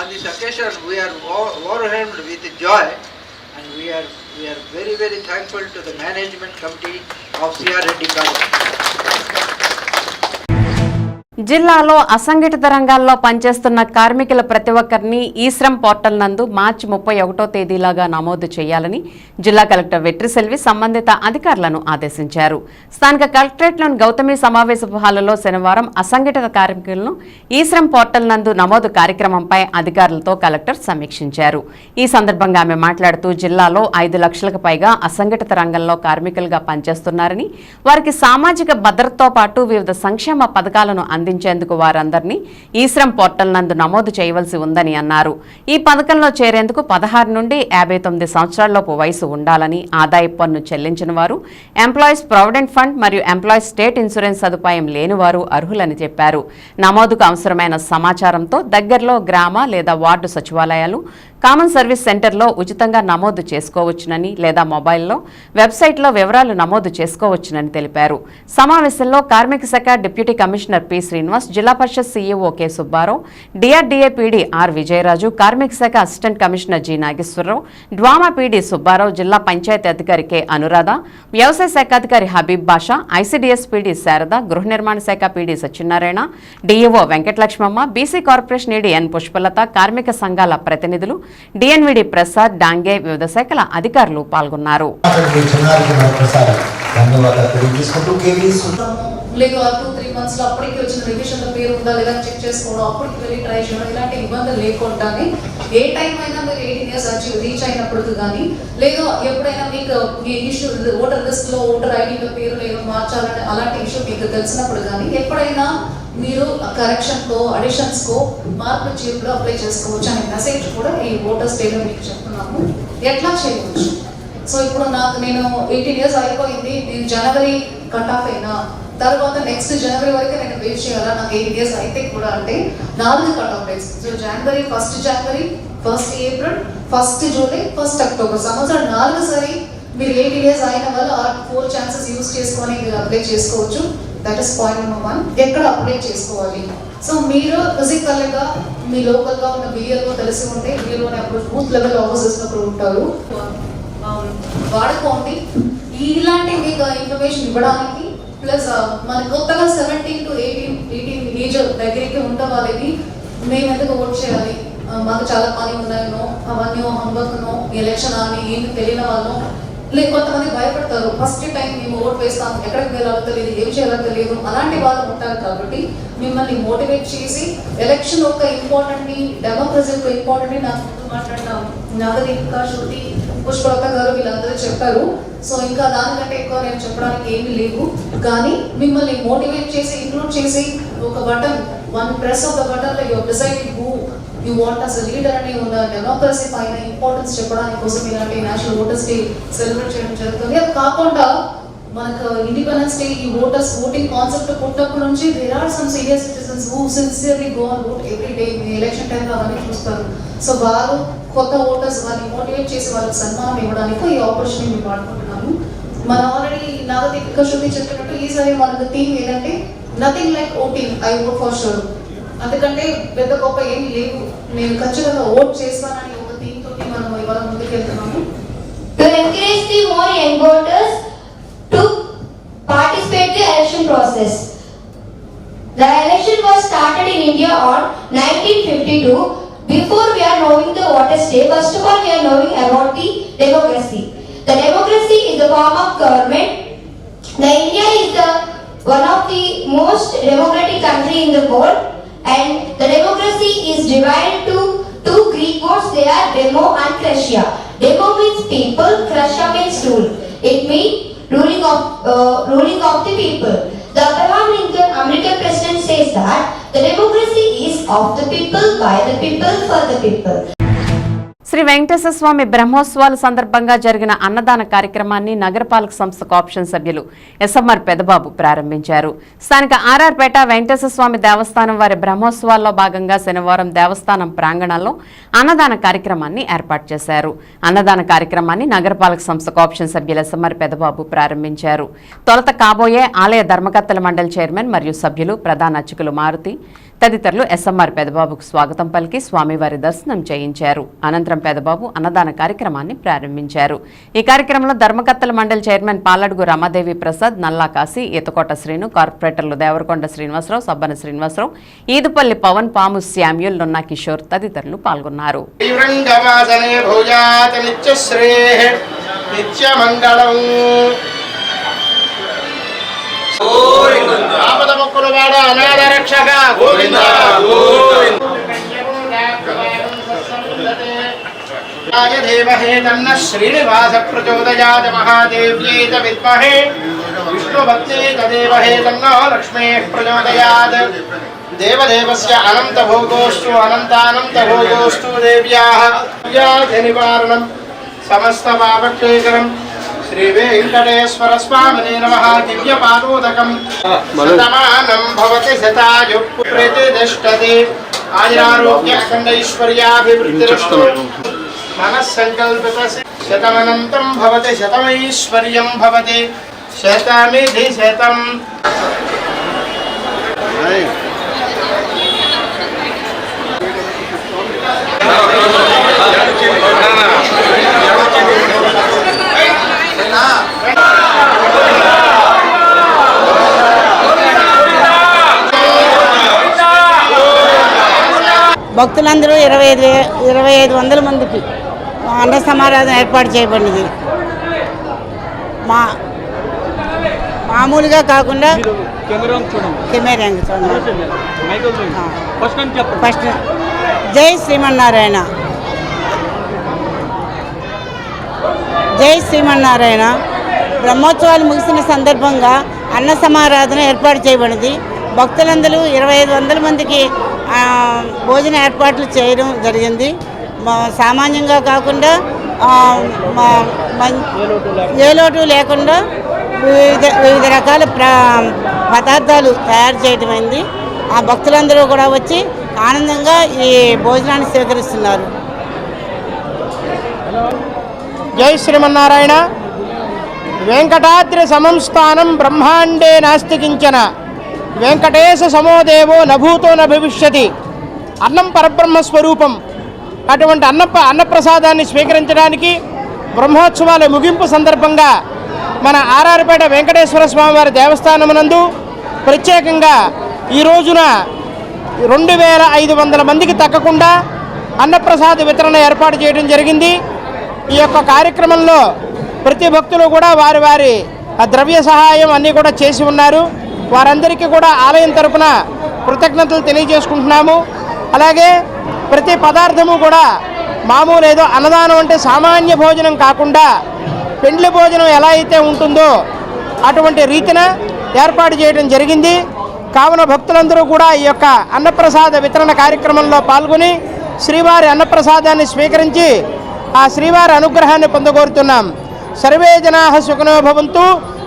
On this occasion, we are overwhelmed with joy, and we are very, very thankful to the management committee of C.R. Reddy College. జిల్లాలో అసంఘటిత రంగాల్లో పనిచేస్తున్న కార్మికుల ప్రతి ఒక్కరిని ఈ శ్రమ్ పోర్టల్ నందు మార్చి 31వ తేదీలాగా నమోదు చేయాలని జిల్లా కలెక్టర్ వెట్రిసెల్వి సంబంధిత అధికారులను ఆదేశించారు. స్థానిక కలెక్టరేట్లోని గౌతమి సమావేశపు హాలులో శనివారం అసంఘటిత కార్మికులను ఈ శ్రమ్ పోర్టల్ నందు నమోదు కార్యక్రమంపై అధికారులతో కలెక్టర్ సమీక్షించారు. ఈ సందర్భంగా ఆమె మాట్లాడుతూ జిల్లాలో 5 లక్షలకు పైగా అసంఘటిత రంగంలో కార్మికులుగా పనిచేస్తున్నారని, వారికి సామాజిక భద్రతతో పాటు వివిధ సంక్షేమ పథకాలను అందించేందుకు వారందరినీ ఈ శ్రమ్ పోర్టల్ నందు నమోదు చేయవలసి ఉందని అన్నారు. ఈ పథకంలో చేరేందుకు 16 నుండి 59 సంవత్సరాలలోపు వయసు ఉండాలని, ఆదాయపు పన్ను చెల్లించిన వారు, ఎంప్లాయీస్ ప్రావిడెంట్ ఫండ్ మరియు ఎంప్లాయీస్ స్టేట్ ఇన్సూరెన్స్ సదుపాయం లేని వారు అర్హులని చెప్పారు. నమోదుకు అవసరమైన సమాచారంతో దగ్గరలో గ్రామ లేదా వార్డు సచివాలయాలు, కామన్ సర్వీస్ సెంటర్లో ఉచితంగా నమోదు చేసుకోవచ్చునని లేదా మొబైల్లో వెబ్సైట్లో వివరాలు నమోదు చేసుకోవచ్చునని తెలిపారు. సమావేశంలో కార్మిక శాఖ deputy commissioner P Srinivas, Zilla Parishad CEO K Subba Rao, DRDA PD R Vijayaraju, కార్మిక శాఖ assistant commissioner G Nageswara Rao, DWAMA PD Subba Rao, జిల్లా పంచాయతీ అధికారి కె అనురాధ, వ్యవసాయ శాఖ అధికారి హబీబ్ బాషా, ఐసీడీఎస్ పీడీ శారద, గృహ నిర్మాణ శాఖ PD Satyanarayana, DEO Venkatalakshmamma, BC corporation ED N Pushpalatha, కార్మిక సంఘాల ప్రతినిధులు, డిఎన్విడి ప్రసాద్, డాంగే, వివిధ శాఖల అధికారులు పాల్గొన్నారు. లేదు 2-3 మంత్స్ లో అప్పటికి వచ్చిన రివిజన్ పేరు ఉందా లేదా చెక్ చేసుకోవడం, అప్పటికి వెళ్ళి ట్రై చేయడం, ఇలాంటి ఇబ్బందులు లేకుండానే ఏ టైం అయినా మీరు 18 ఇయర్స్ రీచ్ అయినప్పుడు కానీ, లేదు ఎప్పుడైనా మీకు మీ ఇష్యూ ఓటర్ లిస్ట్ లో ఓటర్ ఐడీలో పేరు లేదు మార్చాలని అలాంటి ఇష్యూ మీకు తెలిసినప్పుడు కానీ, ఎప్పుడైనా మీరు కరెక్షన్ కో అడిషన్స్ కో మార్పులు చేర్పులు అప్లై చేసుకోవచ్చు అనే మెసేజ్ కూడా ఈ ఓటర్స్ డేలో మీకు చెప్తున్నాము. ఎట్లా చేయవచ్చు? సో ఇప్పుడు నేను 18 ఇయర్స్ అయిపోయింది, నేను జనవరి కట్ ఆఫ్ అయినా తర్వాత నెక్స్ట్ జనవరి వరకు నేను వెయిట్ చేయాలా, నాకు 18 ఇయర్స్ అయితే కూడా అంటే 4 కట్ ఆఫ్ డేట్స్. సో జనవరి 1 జనవరి, 1 ఏప్రిల్, 1 జూలై, 1 అక్టోబర్, సంవత్సరం 4 సారి మీరు 18 ఇయర్స్ అయిన వాళ్ళు ఆ 4 ఛాన్సెస్ యూజ్ చేసుకొని మీరు అప్లై చేసుకోవచ్చు. That is point number 1. ఎక్కడ అప్లై చేసుకోవాలి? సో మీరు ఫిజికల్గా మీ లోకల్గా ఉన్న బిఎల్ఓ తెలిసి ఉంటే, బిఎల్ఓని అప్పుడు బూత్ లెవెల్ ఆఫీసర్స్ అప్పుడు ఉంటారు, వాడుకోండి. ఇలాంటి మీకు ఇన్ఫర్మేషన్ ఇవ్వడానికి ప్లస్ మన కొత్తగా 17 to 18 ఏజ్ దగ్గరికి ఉంట వాళ్ళకి మేము ఎందుకు ఓట్ చేయాలి, మాకు చాలా పని ఉన్నాయనో, అవన్నీ హంబక్నో, ఎలక్షన్ అని ఏమి తెలియని వాళ్ళు, లేక కొంతమంది భయపడతారు, ఫస్ట్ టైం మేము ఓట్ వేస్తాము, ఎక్కడికి వెళ్ళాలో తెలియదు, ఏం చేయాలో తెలియదు, అలాంటి వాళ్ళు ఉంటారు. కాబట్టి మిమ్మల్ని మోటివేట్ చేసి ఎలక్షన్ ఒక ఇంపార్టెంట్ని, డెమోక్రసీ ఒక ఇంపార్టెంట్ని నాకు ముందు మాట్లాడిన నాగదీపిక, శృతి, పుష్పలత గారు వీళ్ళందరూ చెప్పారు. సో ఇంకా దానికంటే ఎక్కువ నేను చెప్పడానికి ఏమీ లేవు. కానీ మిమ్మల్ని మోటివేట్ చేసి, ఇంక్లూడ్ చేసి ఒక button, 1 press of the button లో you deciding who you want as a leader అని ఉన్న డెమోక్రసీ పైన ఇంపార్టెన్స్ చెప్పడానికి కోసం ఇలాంటి నేషనల్ ఓటర్స్ డే సెలబ్రేట్ చేయడం జరుగుతుంది. అది కాకుండా మనకు ఇండిపెండెన్స్ డే ఈ ఓటింగ్ కాన్సెప్ట్ పుట్టినప్పటి నుంచి there are some senior citizens who sincerely go on vote every day. Election టైంలో అవన్నీ చూస్తారు. సో వారు కొత్త ఓటర్స్ వారిని మోటివేట్ చేసి వాళ్ళకి సన్మానం ఇవ్వడానికి ఈ ఆపర్చునిటీ మేము వాడుకుంటున్నాము. మనం ఆల్రెడీ నాగదీపిక శృతి చెప్పినట్టు ఈసారి మనకు థీమ్ ఏంటంటే nothing like voting, I vote for sure. అందుకంటే పెద్ద గొప్ప ఏం లేవు, నేను ఖచ్చితంగా ఓట్ చేస్తానని ఒక థీమ్ తోటి మనం ఇవాళ ముందుకెళ్తున్నాము. To encourage the more young voters to participate in the election process. The election was started in India on 1952. Before we are knowing the what is state, first of all we are knowing about the democracy. The democracy is the form of government. The India is the one of the most democratic country in the world, and the democracy is divided to two Greek words. They are demo and kratia. Demo means people, kratia means rule. It means ruling of the people. The Abraham Lincoln, American president, says that the democracy is of the people, by the people, for the people. Shri Venkateswara స్వామి బ్రహ్మోత్సవాల సందర్భంగా జరిగిన అన్నదాన కార్యక్రమాన్ని నగరపాలక సంస్థ cooption సభ్యులు SMR Pedababu ప్రారంభించారు. స్థానిక ఆర్ఆర్పేట వెంకటేశ్వర స్వామి దేవస్థానం వారి బ్రహ్మోత్సవాల్లో భాగంగా శనివారం దేవస్థానం ప్రాంగణంలో అన్నదాన కార్యక్రమాన్ని ఏర్పాటు చేశారు. అన్నదాన కార్యక్రమాన్ని నగరపాలక సంస్థ కోఆప్షన్ సభ్యులు ఎస్ఎంఆర్ పెదబాబు ప్రారంభించారు. తొలుత కాబోయే ఆలయ ధర్మకర్తల మండలి చైర్మన్ మరియు సభ్యులు, ప్రధాన అర్చకులు మారుతి తదితరులు ఎస్ఎంఆర్ పెదబాబుకు స్వాగతం పలికి స్వామివారి దర్శనం చేయించారు. అనంతరం పెదబాబు అన్నదాన కార్యక్రమాన్ని ప్రారంభించారు. ఈ కార్యక్రమంలో ధర్మకర్తల మండలి చైర్మన్ పాలడుగు రమాదేవి ప్రసాద్, నల్లా కాశీ, ఈతకోట శ్రీను, కార్పొరేటర్లు దేవరకొండ శ్రీనివాసరావు, సబ్బన శ్రీనివాసరావు, ఈదుపల్లి పవన్, పాము శామ్యూల్, నున్నా కిషోర్ తదితరులు పాల్గొన్నారు. శ్రీనివాస ప్రచోదయాత్ మహాదేవ్యై చ విద్మహే విష్ణుభక్తే తదేవహే తన్నో లక్ష్మీ ప్రచోదయాత్. దేవదేవస్య అనంత భోగోస్తు అనంతానంత భోగోస్తు. దేవ్యాః వ్యాధి నివారణం సమస్త పాపక్షేకరం శ్రీ వెంకటేశ్వర స్వామినే నమః. దివ్య పాదోదకం శతమానం భవతి శతాయు ప్రతిష్టతి. ఆయురారోగ్య అఖండైశ్వర్యాభివృద్ధిరస్తు. మనస్సంకల్పిత శతమనంతం భవతి శతమైశ్వర్యం భవతి శతమిధి శతం. భక్తులందరూ 2500 మందికి అన్న సమారాధన ఏర్పాటు చేయబడింది. మామూలుగా కాకుండా ఫస్ట్ జై శ్రీమన్నారాయణ. జై శ్రీమన్నారాయణ. బ్రహ్మోత్సవాలు ముగిసిన సందర్భంగా అన్న సమారాధన ఏర్పాటు చేయబడింది. భక్తులందరూ 2500 మందికి భోజన ఏర్పాట్లు చేయడం జరిగింది. సామాన్యంగా కాకుండా ఏ లోటు లేకుండా వివిధ రకాల పదార్థాలు తయారు చేయటమైంది. ఆ భక్తులందరూ కూడా వచ్చి ఆనందంగా ఈ భోజనాన్ని స్వీకరిస్తున్నారు. జై శ్రీమన్నారాయణ. వెంకటాద్రి సమం స్థానం బ్రహ్మాండే నాస్తి కించన. వెంకటేశ సమోదేవో నభూతో న భవిష్యతి. అన్నం పరబ్రహ్మ స్వరూపం. అటువంటి అన్నప్రసాదాన్ని స్వీకరించడానికి బ్రహ్మోత్సవాల ముగింపు సందర్భంగా మన ఆర్ఆర్పేట వెంకటేశ్వర స్వామివారి దేవస్థానమునందు ప్రత్యేకంగా ఈ రోజున 2500 మందికి తగ్గకుండా అన్నప్రసాద వితరణ ఏర్పాటు చేయడం జరిగింది. ఈ యొక్క కార్యక్రమంలో ప్రతి భక్తులు కూడా వారి వారి ద్రవ్య సహాయం అన్నీ కూడా చేసి ఉన్నారు. వారందరికీ కూడా ఆలయం తరపున కృతజ్ఞతలు తెలియజేసుకుంటున్నాము. అలాగే ప్రతి పదార్థము కూడా మామూలు ఏదో అన్నదానం అంటే సామాన్య భోజనం కాకుండా పెండ్లి భోజనం ఎలా అయితే ఉంటుందో అటువంటి రీతిన ఏర్పాటు చేయడం జరిగింది. కావున భక్తులందరూ కూడా ఈ యొక్క అన్నప్రసాద వితరణ కార్యక్రమంలో పాల్గొని శ్రీవారి అన్నప్రసాదాన్ని స్వీకరించి ఆ శ్రీవారి అనుగ్రహాన్ని పొందగోరుతున్నాం. సర్వే జనాః సుఖినో భవంతు,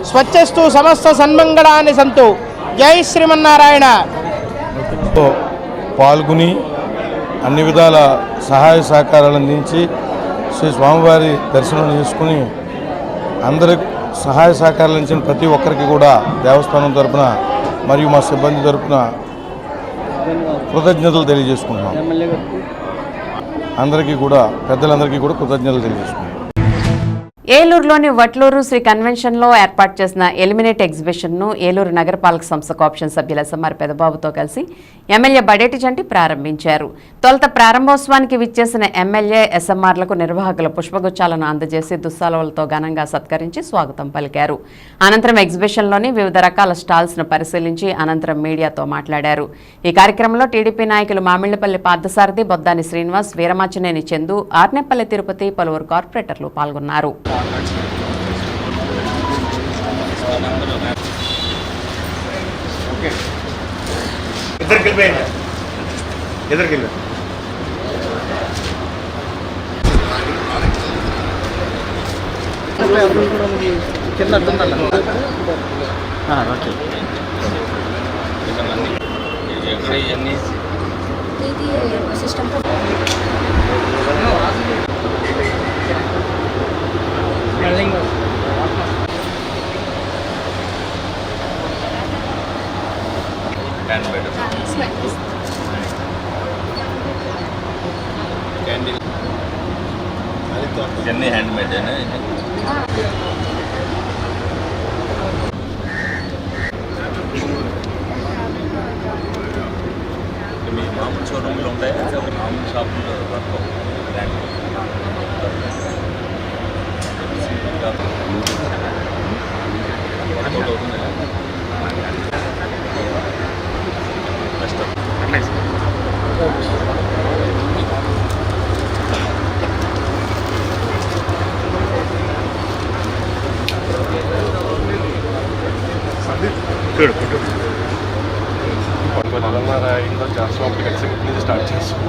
స్వచ్ఛస్తు సమస్త సన్మంగళాన్ని సంతు. జై శ్రీమన్నారాయణ. పాల్గొని అన్ని విధాల సహాయ సహకారాలు అందించి శ్రీ స్వామివారి దర్శనం చేసుకుని అందరి సహాయ సహకారాలు అందించిన ప్రతి ఒక్కరికి కూడా దేవస్థానం తరఫున మరియు మా సిబ్బంది తరపున కృతజ్ఞతలు తెలియజేసుకుంటున్నాం. అందరికీ కూడా పెద్దలందరికీ కూడా కృతజ్ఞతలు తెలియజేసుకుంటున్నాం. ఏలూరులోని వట్లూరు శ్రీ కన్వెన్షన్లో ఏర్పాటు చేసిన ఎలిమినేట్ ఎగ్జిబిషన్ను ఏలూరు నగరపాలక సంస్థ కోఆప్షన్ సభ్యుల ఎస్ఎంఆర్ పెదబాబుతో కలిసి ఎమ్మెల్యే బడేటి చంటి ప్రారంభించారు. తొలుత ప్రారంభోత్సవానికి విచ్చేసిన ఎమ్మెల్యే ఎస్ఎంఆర్లకు నిర్వాహకులు పుష్పగుచ్చాలను అందజేసి దుస్సాలవలతో ఘనంగా సత్కరించి స్వాగతం పలికారు. అనంతరం ఎగ్జిబిషన్లోని వివిధ రకాల స్టాల్స్ను పరిశీలించి అనంతరం మీడియాతో మాట్లాడారు. ఈ కార్యక్రమంలో టీడీపీ నాయకులు మామిళ్లపల్లి పార్థసారథి, బొద్దాని శ్రీనివాస్, వీరమాచినేని చందు, ఆర్నేపల్లి తిరుపతి, పలువురు కార్పొరేటర్లు పాల్గొన్నారు. ఇవన్నీ హ్యాండ్ మేడేనా? మీ మామూలు షోరూమ్లో ఉంటాయి, మామూలు షాపుల్లో వర్క్ బ్రాండ్ స్టార్ట్ చేస్తాం.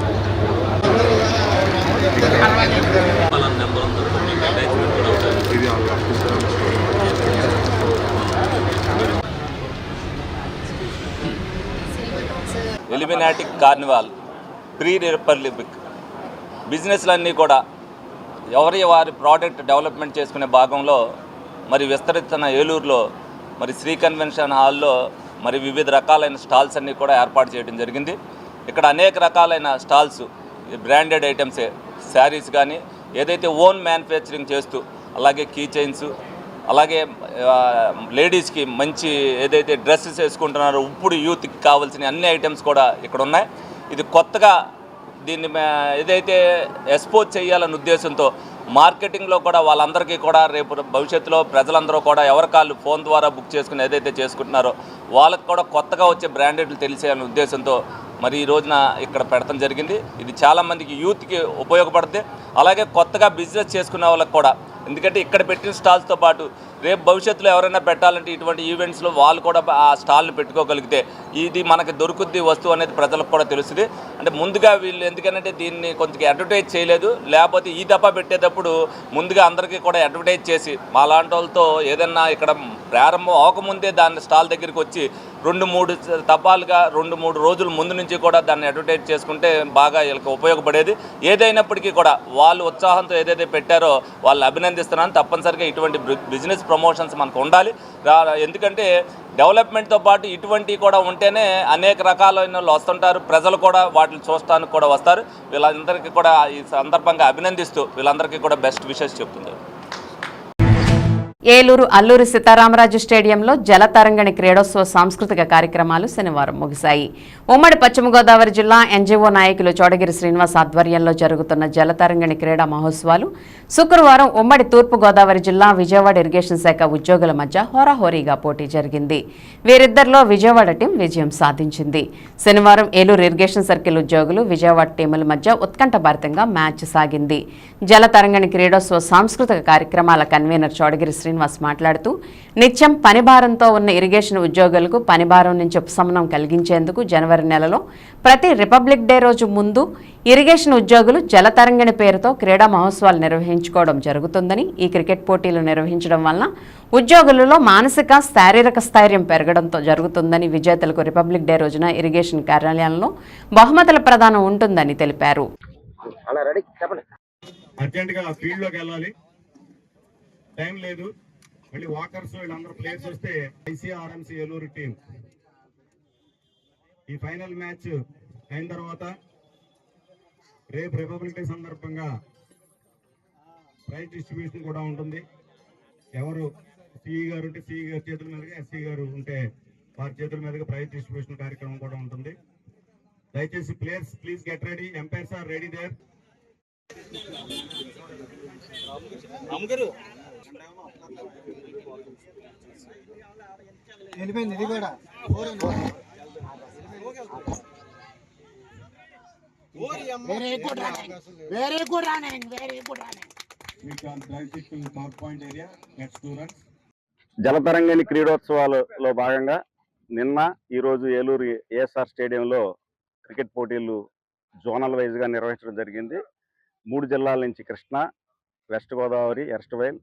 ఎలిమినాటిక్ కార్నివాల్, ప్రీ రిపబ్లిక్ బిజినెస్లన్నీ కూడా ఎవరి వారి ప్రోడక్ట్ డెవలప్మెంట్ చేసుకునే భాగంలో మరి విస్తరిస్తున్న ఏలూరులో మరి శ్రీ కన్వెన్షన్ హాల్లో మరి వివిధ రకాలైన స్టాల్స్ అన్నీ కూడా ఏర్పాటు చేయడం జరిగింది. ఇక్కడ అనేక రకాలైన స్టాల్స్, బ్రాండెడ్ ఐటమ్సే, శారీస్ కానీ ఏదైతే ఓన్ మ్యానుఫ్యాక్చరింగ్ చేస్తూ, అలాగే కీ చైన్స్, అలాగే లేడీస్కి మంచి ఏదైతే డ్రెస్సెస్ వేసుకుంటున్నారో ఇప్పుడు యూత్కి కావాల్సిన అన్ని ఐటమ్స్ కూడా ఇక్కడ ఉన్నాయి. ఇది కొత్తగా దీన్ని ఏదైతే ఎక్స్పోజ్ చేయాలనే ఉద్దేశంతో మార్కెటింగ్లో కూడా వాళ్ళందరికీ కూడా రేపు భవిష్యత్తులో ప్రజలందరూ కూడా ఎవరికాళ్ళు ఫోన్ ద్వారా బుక్ చేసుకుని ఏదైతే చేసుకుంటున్నారో వాళ్ళకి కూడా కొత్తగా వచ్చే బ్రాండెడ్లు తెలిసేయాలనే ఉద్దేశంతో మరి ఈ రోజున ఇక్కడ పెడతాం జరిగింది. ఇది చాలామందికి యూత్కి ఉపయోగపడుతుంది. అలాగే కొత్తగా బిజినెస్ చేసుకునే వాళ్ళకి కూడా, ఎందుకంటే ఇక్కడ పెట్టిన స్టాల్స్తో పాటు రేపు భవిష్యత్తులో ఎవరైనా పెట్టాలంటే ఇటువంటి ఈవెంట్స్లో వాళ్ళు కూడా ఆ స్టాల్ని పెట్టుకోగలిగితే ఇది మనకి దొరుకుద్ది వస్తువు అనేది ప్రజలకు కూడా తెలుస్తుంది. అంటే ముందుగా వీళ్ళు ఎందుకంటే దీన్ని కొంచెం అడ్వర్టైజ్ చేయలేదు, లేకపోతే ఈ దఫా పెట్టేటప్పుడు ముందుగా అందరికీ కూడా అడ్వర్టైజ్ చేసి మా లాంటి వాళ్ళతో ఏదన్నా ఇక్కడ ప్రారంభం అవ్వకముందే దాన్ని స్టాల్ దగ్గరికి వచ్చి 2-3 తపాలుగా 2-3 రోజుల ముందు నుంచి కూడా దాన్ని అడ్వర్టైజ్ చేసుకుంటే బాగా వీళ్ళకి ఉపయోగపడేది. ఏదైనప్పటికీ కూడా వాళ్ళు ఉత్సాహంతో ఏదైతే పెట్టారో వాళ్ళు అభినందిస్తున్నాను. తప్పనిసరిగా ఇటువంటి బిజినెస్ ప్రమోషన్స్ మనకు ఉండాలి. ఎందుకంటే డెవలప్మెంట్తో పాటు ఇటువంటివి కూడా ఉంటేనే అనేక రకాలైన వాళ్ళు వస్తుంటారు, ప్రజలు కూడా వాటిని చూడటానికి కూడా వస్తారు. వీళ్ళందరికీ కూడా ఈ సందర్భంగా అభినందిస్తూ వీళ్ళందరికీ కూడా బెస్ట్ విషెస్ చెప్తున్నారు. ఏలూరు అల్లూరి సీతారామరాజు స్టేడియంలో జలతరంగిణి క్రీడోత్సవ సాంస్కృతిక కార్యక్రమాలు శనివారం ముగిశాయి. ఉమ్మడి పశ్చిమ గోదావరి జిల్లా ఎన్జీఓ నాయకులు చోడగిరి శ్రీనివాస్ ఆధ్వర్యంలో జరుగుతున్న జలతరంగిణి క్రీడా మహోత్సవాలు శుక్రవారం ఉమ్మడి తూర్పు గోదావరి జిల్లా విజయవాడ ఇరిగేషన్ శాఖ ఉద్యోగుల మధ్య హోరాహోరీగా పోటీ జరిగింది. వీరిద్దరిలో విజయవాడ టీం విజయం సాధించింది. శనివారం ఏలూరు ఇరిగేషన్ సర్కిల్ ఉద్యోగులు విజయవాడ టీముల మధ్య ఉత్కంఠభరితంగా మ్యాచ్ సాగింది. జలతరంగిణి క్రీడోత్సవ సాంస్కృతిక కార్యక్రమాల కన్వీనర్ చోడగిరి శ్రీనివాస్ మాట్లాడుతూ నిత్యం పనిభారంతో ఉన్న ఇరిగేషన్ ఉద్యోగులకు పనిభారం నుంచి ఉపశమనం కలిగించేందుకు జనవరి నెలలో ప్రతి రిపబ్లిక్ డే రోజు ముందు ఇరిగేషన్ ఉద్యోగులు జలతరంగిణి పేరుతో క్రీడా మహోత్సవాలు నిర్వహించుకోవడం జరుగుతుందని, ఈ క్రికెట్ పోటీలు నిర్వహించడం వలన ఉద్యోగులలో మానసిక శారీరక స్థైర్యం పెరగడంతో జరుగుతుందని, విజేతలకు రిపబ్లిక్ డే రోజున ఇరిగేషన్ కార్యాలయంలో బహుమతుల ప్రదానం ఉంటుందని తెలిపారు. టైం లేదు, మళ్ళీ వాకర్స్ వీళ్ళందరూ ప్లేయర్స్ వస్తే ఐసీఆర్ఎంసీ ఏలూరు టీం ఈ ఫైనల్ మ్యాచ్ అయిన తర్వాత రేపు రిపబ్లిక్ డే సందర్భంగా ప్రైజ్ డిస్ట్రిబ్యూషన్ కూడా ఉంటుంది. ఎవరు సిఈ గారు ఉంటే సిఈ గారి చేతుల మీదుగా, ఎస్సీ గారు ఉంటే వారి చేతుల మీదుగా ప్రైజ్ డిస్ట్రిబ్యూషన్ కార్యక్రమం కూడా ఉంటుంది. దయచేసి players please get ready. Umpires are ready there. జలతరంగిణి క్రీడోత్సవాలలో భాగంగా నిన్న ఈరోజు ఏలూరు ఏఎస్ఆర్ స్టేడియంలో క్రికెట్ పోటీలు జోనల్ వైజ్గా నిర్వహించడం జరిగింది. 3 జిల్లాల నుంచి Krishna, west Godavari, erstwhile,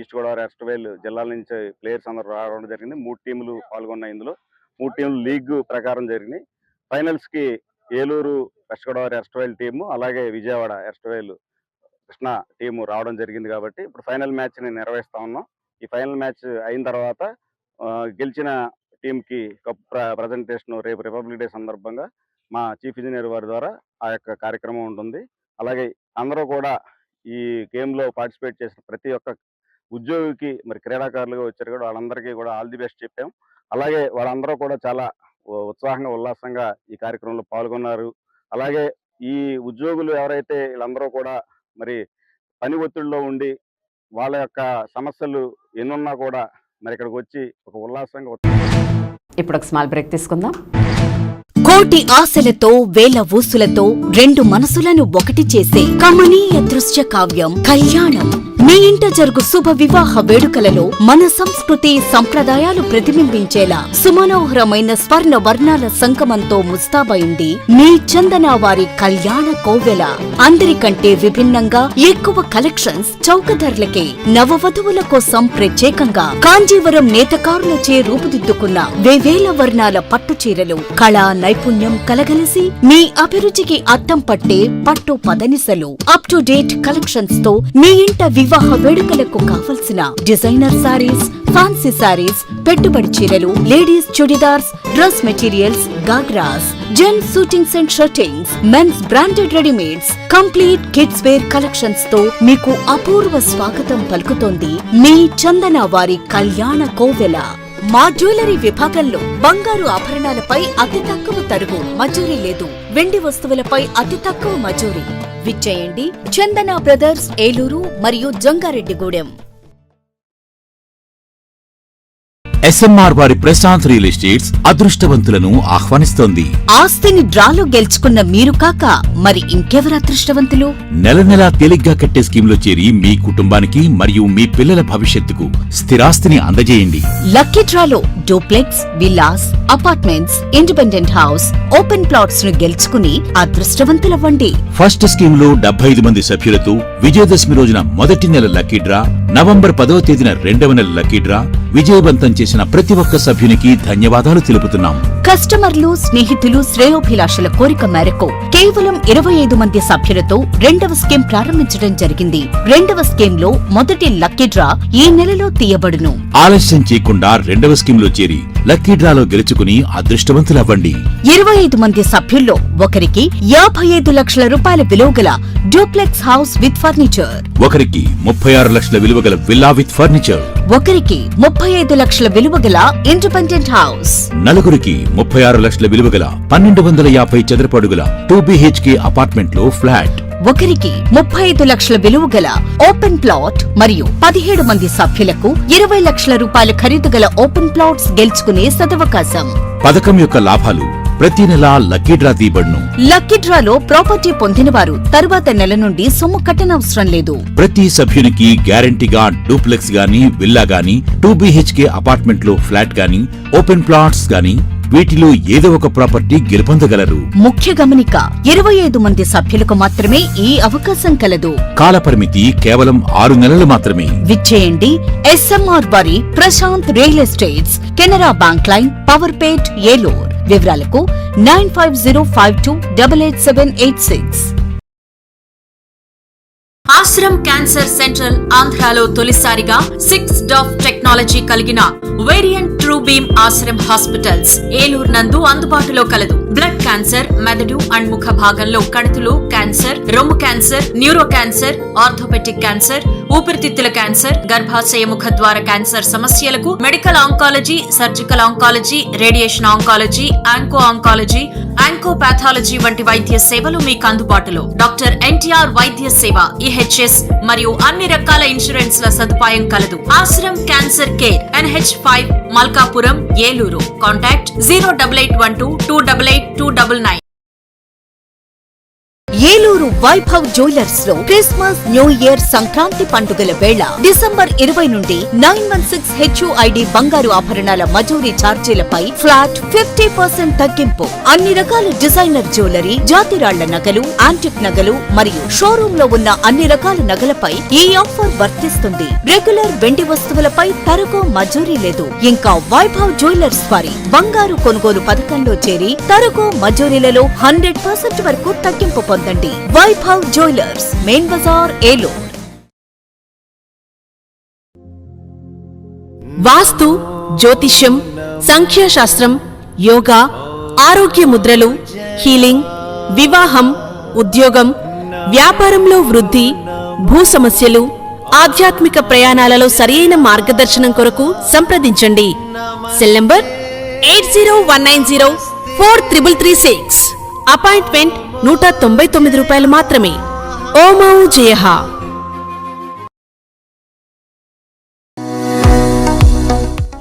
east Godavari, erstwhile జిల్లాల నుంచి ప్లేయర్స్ అందరూ రావడం జరిగింది. 3 టీములు పాల్గొన్నాయి. ఇందులో 3 టీములు లీగ్ ప్రకారం జరిగినాయి. ఫైనల్స్కి Eluru west Godavari erstwhile team, అలాగే విజయవాడ ఎర్స్ట్వైల్ కృష్ణా టీము రావడం జరిగింది. కాబట్టి ఇప్పుడు ఫైనల్ మ్యాచ్ని నిర్వహిస్తా ఉన్నాం. ఈ ఫైనల్ మ్యాచ్ అయిన తర్వాత గెలిచిన టీంకి కప్ ప్రజెంటేషన్ రేపు రిపబ్లిక్ డే సందర్భంగా మా చీఫ్ ఇంజనీర్ వారి ద్వారా ఆ యొక్క కార్యక్రమం ఉంటుంది. అలాగే అందరూ కూడా ఈ గేమ్లో పార్టిసిపేట్ చేసిన ప్రతి ఒక్క ఉద్యోగికి, మరి క్రీడాకారులుగా వచ్చారు కూడా వాళ్ళందరికీ కూడా ఆల్ ది బెస్ట్ చెప్పాం. అలాగే వాళ్ళందరూ కూడా చాలా ఉత్సాహంగా ఉల్లాసంగా ఈ కార్యక్రమంలో పాల్గొన్నారు. అలాగే ఈ ఉద్యోగులు ఎవరైతే వీళ్ళందరూ కూడా మరి పని ఒత్తిడిలో ఉండి వాళ్ళ యొక్క సమస్యలు ఎన్నున్నా కూడా మరి ఇక్కడికి వచ్చి ఒక ఉల్లాసంగా. ఇప్పుడు ఒక స్మాల్ బ్రేక్ తీసుకుందాం. కోటి ఆశలతో వేల ఊసులతో 2 మనసులను ఒకటి చేసే కమనీయ దృశ్య కావ్యం కళ్యాణం. మీ ఇంట జరుగు శుభ వివాహ వేడుకలలో మన సంస్కృతి సంప్రదాయాలు ప్రతిబింబించేలా సుమనోహరమైన స్వర్ణ వర్ణాల సంగమంతో ముస్తాబైంది మీ చందన వారి కళ్యాణ కోవెల. అందరికంటే విభిన్నంగా ఎక్కువ కలెక్షన్స్ చౌక ధరలకే నవవధువుల కోసం ప్రత్యేకంగా కాంజీవరం నేతకారులచే రూపుదిద్దుకున్న వేవేల వర్ణాల పట్టు చీరలు, కళా నైపుణ్యం కలగలిసి మీ అభిరుచికి అద్దం పట్టే పట్టు పదనిసలు, అప్ టు డేట్ కలెక్షన్స్ తో మీ ఇంట వివాహ వేడుకలకు కావలసిన డిజైనర్ సారీస్, ఫ్యాన్సీ సారీస్, పెట్టుబడి చీరలు, ladies churidars, dress materials, ghagras, gents suitings and shirtings, mens branded readymades, complete kids wear collections తో మీకు అపూర్వ స్వాగతం పలుకుతోంది మీ చందన వారి కళ్యాణ కోవెల. మా జ్యువెలరీ విభాగంలో బంగారు ఆభరణాలపై అతి తక్కువ తరుగు మజూరీ లేదు. వెండి వస్తువులపై అతి తక్కువ మజూరీ. విచ్చేయండి చందన బ్రదర్స్ ఏలూరు మరియు జంగారెడ్డిగూడెం. ఎస్ఎంఆర్ వారి ప్రశాంత్ రియల్ ఎస్టేట్స్ అదృష్టవంతులను ఆహ్వానిస్తోంది. ఆస్తిని డ్రాలో గెలుచుకున్న మీరు కాక మరి ఇంకెవరు అదృష్టవంతులు? నెల నెలా తేలిగ్గా కట్టే స్కీమ్లో చేరి మీ కుటుంబానికి మరియు మీ పిల్లల భవిష్యత్తుకు స్థిరాస్తిని అందజేయండి. లక్కీ డ్రాలో duplex, villas, apartments, independent house, open plots ను గెలుచుకుని అదృష్టవంతులవ్వండి. ఫస్ట్ స్కీమ్ లో 75 మంది సభ్యులతో విజయదశమి రోజున మొదటి నెల లక్కీ డ్రా, నవంబర్ 10వ తేదీన 2వ నెల లక్కీ డ్రా విజయవంతం చేసిన ప్రతి ఒక్క సభ్యునికి ధన్యవాదాలు తెలుపుతున్నాం. కస్టమర్లు, స్నేహితులు, శ్రేయోభిలాషుల కోరిక మేరకు కేవలం 25 మంది సభ్యులతో 2వ స్కీమ్ ప్రారంభించడం జరిగింది. 2వ స్కీమ్ లో మొదటి లక్కీ డ్రా ఈ నెలలో తీయబడును. ఆలస్యం చేయకుండా 2వ స్కీమ్ లో చేరి లక్కీ డ్రాలో గెలుచుకుని అదృష్టవంతులవ్వండి. 25 మంది సభ్యుల్లో ఒకరికి 55 లక్షల రూపాయల విలువగల డూప్లెక్స్ హౌస్ విత్ ఫర్నిచర్, ఒకరికి 36 లక్షల విలువగల విల్లా విత్ ఫర్నిచర్, ఒకరికి 35 లక్షల విలువగల ఇండిపెండెంట్ హౌస్, నలుగురికి 36 లక్షల విలువగల 1250 చదరపు అడుగుల 2 BHK అపార్ట్మెంట్ లో ఫ్లాట్, ఒకరికి 35 లక్షల విలువగల ఓపెన్ ప్లాట్ మరియు 17 మంది సభ్యులకు 20 లక్షల రూపాయల ఖరీదు గల ఓపెన్ ప్లాట్స్ గెలుచుకునే సదవకాశం. పథకం యొక్క లాభాలు ప్రతి నెల లక్కీ డ్రా తీయబడును. లక్కీ డ్రాలో ప్రాపర్టీ పొందినవారు తరువాత నెల నుండి సొమ్ము కట్టనవసరం లేదు. ప్రతి సభ్యునికి గ్యారంటీగా డూప్లెక్స్ గానీ, విల్లా గానీ, 2 BHK అపార్ట్మెంట్ లో ఫ్లాట్ గానీ, ఓపెన్ ప్లాట్స్ గానీ వీటిలో ఏదో ఒక ప్రాపర్టీ గెలుపొందగలరు. ముఖ్య గమనిక, 25 మంది సభ్యులకు మాత్రమే ఈ అవకాశం కలదు. కాలపరిమితి కేవలం 6 నెలలు మాత్రమే. విచ్చేయండి ఎస్ఎంఆర్ వారి Prashanth real estates, Canara bank line, Powerpet, Eluru. వివరాలకు 9505288786. ఆశ్రమ్ క్యాన్సర్ సెంట్రల్ ఆంధ్రాలో తొలిసారిగా 6 డాఫ్ టెక్నాలజీ కలిగిన variant true beam Ashram hospitals Eluru నందు అందుబాటులో కలదు. బ్లడ్ క్యాన్సర్, మెదడు అండ్ ముఖ భాగంలో కణితులు క్యాన్సర్, రొమ్ము cancer, neuro cancer, orthopaedic cancer, ఊపిరితిత్తుల క్యాన్సర్, గర్భాశయ ముఖ ద్వార క్యాన్సర్ సమస్యలకు medical oncology, surgical oncology, radiation oncology, oncology, oncopathology వంటి వైద్య సేవలు మీకు అందుబాటులో. డాక్టర్ ఎన్టీఆర్ వైద్య సేవ, ఈహెచ్ఎస్ మరియు అన్ని రకాల ఇన్సూరెన్స్ల సదుపాయం కలదు. Ashram cancer care, NH5, Malkapuram, Eluru. Contact 08812288299. Eluru Vaibhav jewellers లో క్రిస్మస్, న్యూ ఇయర్, సంక్రాంతి పండుగల వేళ డిసెంబర్ 20 నుండి 916 HUID బంగారు ఆభరణాల మజూరీ ఛార్జీలపై ఫ్లాట్ 50% తగ్గింపు. అన్ని రకాల డిజైనర్ జ్యువెలరీ, జాతిరాళ్ల నగలు, యాంటిక్ నగలు మరియు షోరూమ్ లో ఉన్న అన్ని రకాల నగలపై ఈ ఆఫర్ వర్తిస్తుంది. రెగ్యులర్ వెండి వస్తువులపై తరుగు మజూరీ లేదు. ఇంకా వైభవ్ జ్యువెలర్స్ వారి బంగారు కొనుగోలు పథకంలో చేరి తరుగు మజూరీలలో 100% వరకు తగ్గింపు పొందండి. Vaibhav jewellers, main Bazar, Eluru. వాస్తు, జ్యోతిష్యం, సంఖ్యాశాస్త్రం, యోగా, ఆరోగ్య ముద్రలు, హీలింగ్, వివాహం, ఉద్యోగం, వ్యాపారంలో వృద్ధి, భూ సమస్యలు, ఆధ్యాత్మిక ప్రయాణాలలో సరియైన మార్గదర్శనం కొరకు సంప్రదించండి. Cell number 8019043336. అపాయింట్మెంట్ ₹199 మాత్రమే. ఓమౌ జయః.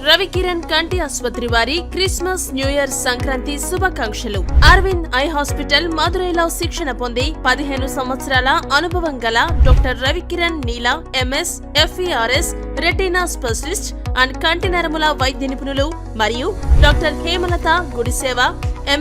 రవికిరణ్ కంటి ఆసుపత్రి వారి క్రిస్మస్, న్యూ ఇయర్, సంక్రాంతి శుభాకాంక్షలు. అరవింద్ ఐ హాస్పిటల్ మదురైలో శిక్షణ పొంది 15 సంవత్సరాల అనుభవం గల doctor Ravikiran Neela MS, FERS, retina specialist and కంటి నరముల వైద్య నిపుణులు మరియు doctor Hemalatha Gudiseva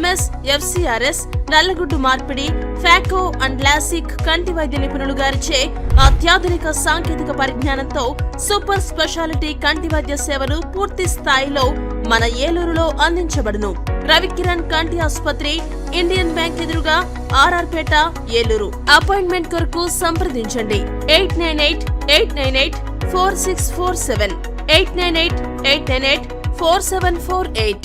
MS, FCRS, నల్లగుడ్డు మార్పిడి, ఫాకో అండ్ లాసిక్ కంటి వైద్య నిపుణులు గారిచే అత్యాధునిక సాంకేతిక పరిజ్ఞానంతో సూపర్ స్పెషాలిటీ కంటి వైద్య సేవలు పూర్తి స్థాయిలో మన ఏలూరులో అందించబడును. రవికిరణ్ కంటి ఆసుపత్రి, ఇండియన్ బ్యాంక్ ఎదురుగా, RR పేట, ఏలూరు. అపాయింట్మెంట్ కొరకు సంప్రదించండి 8988984647, 8988984748.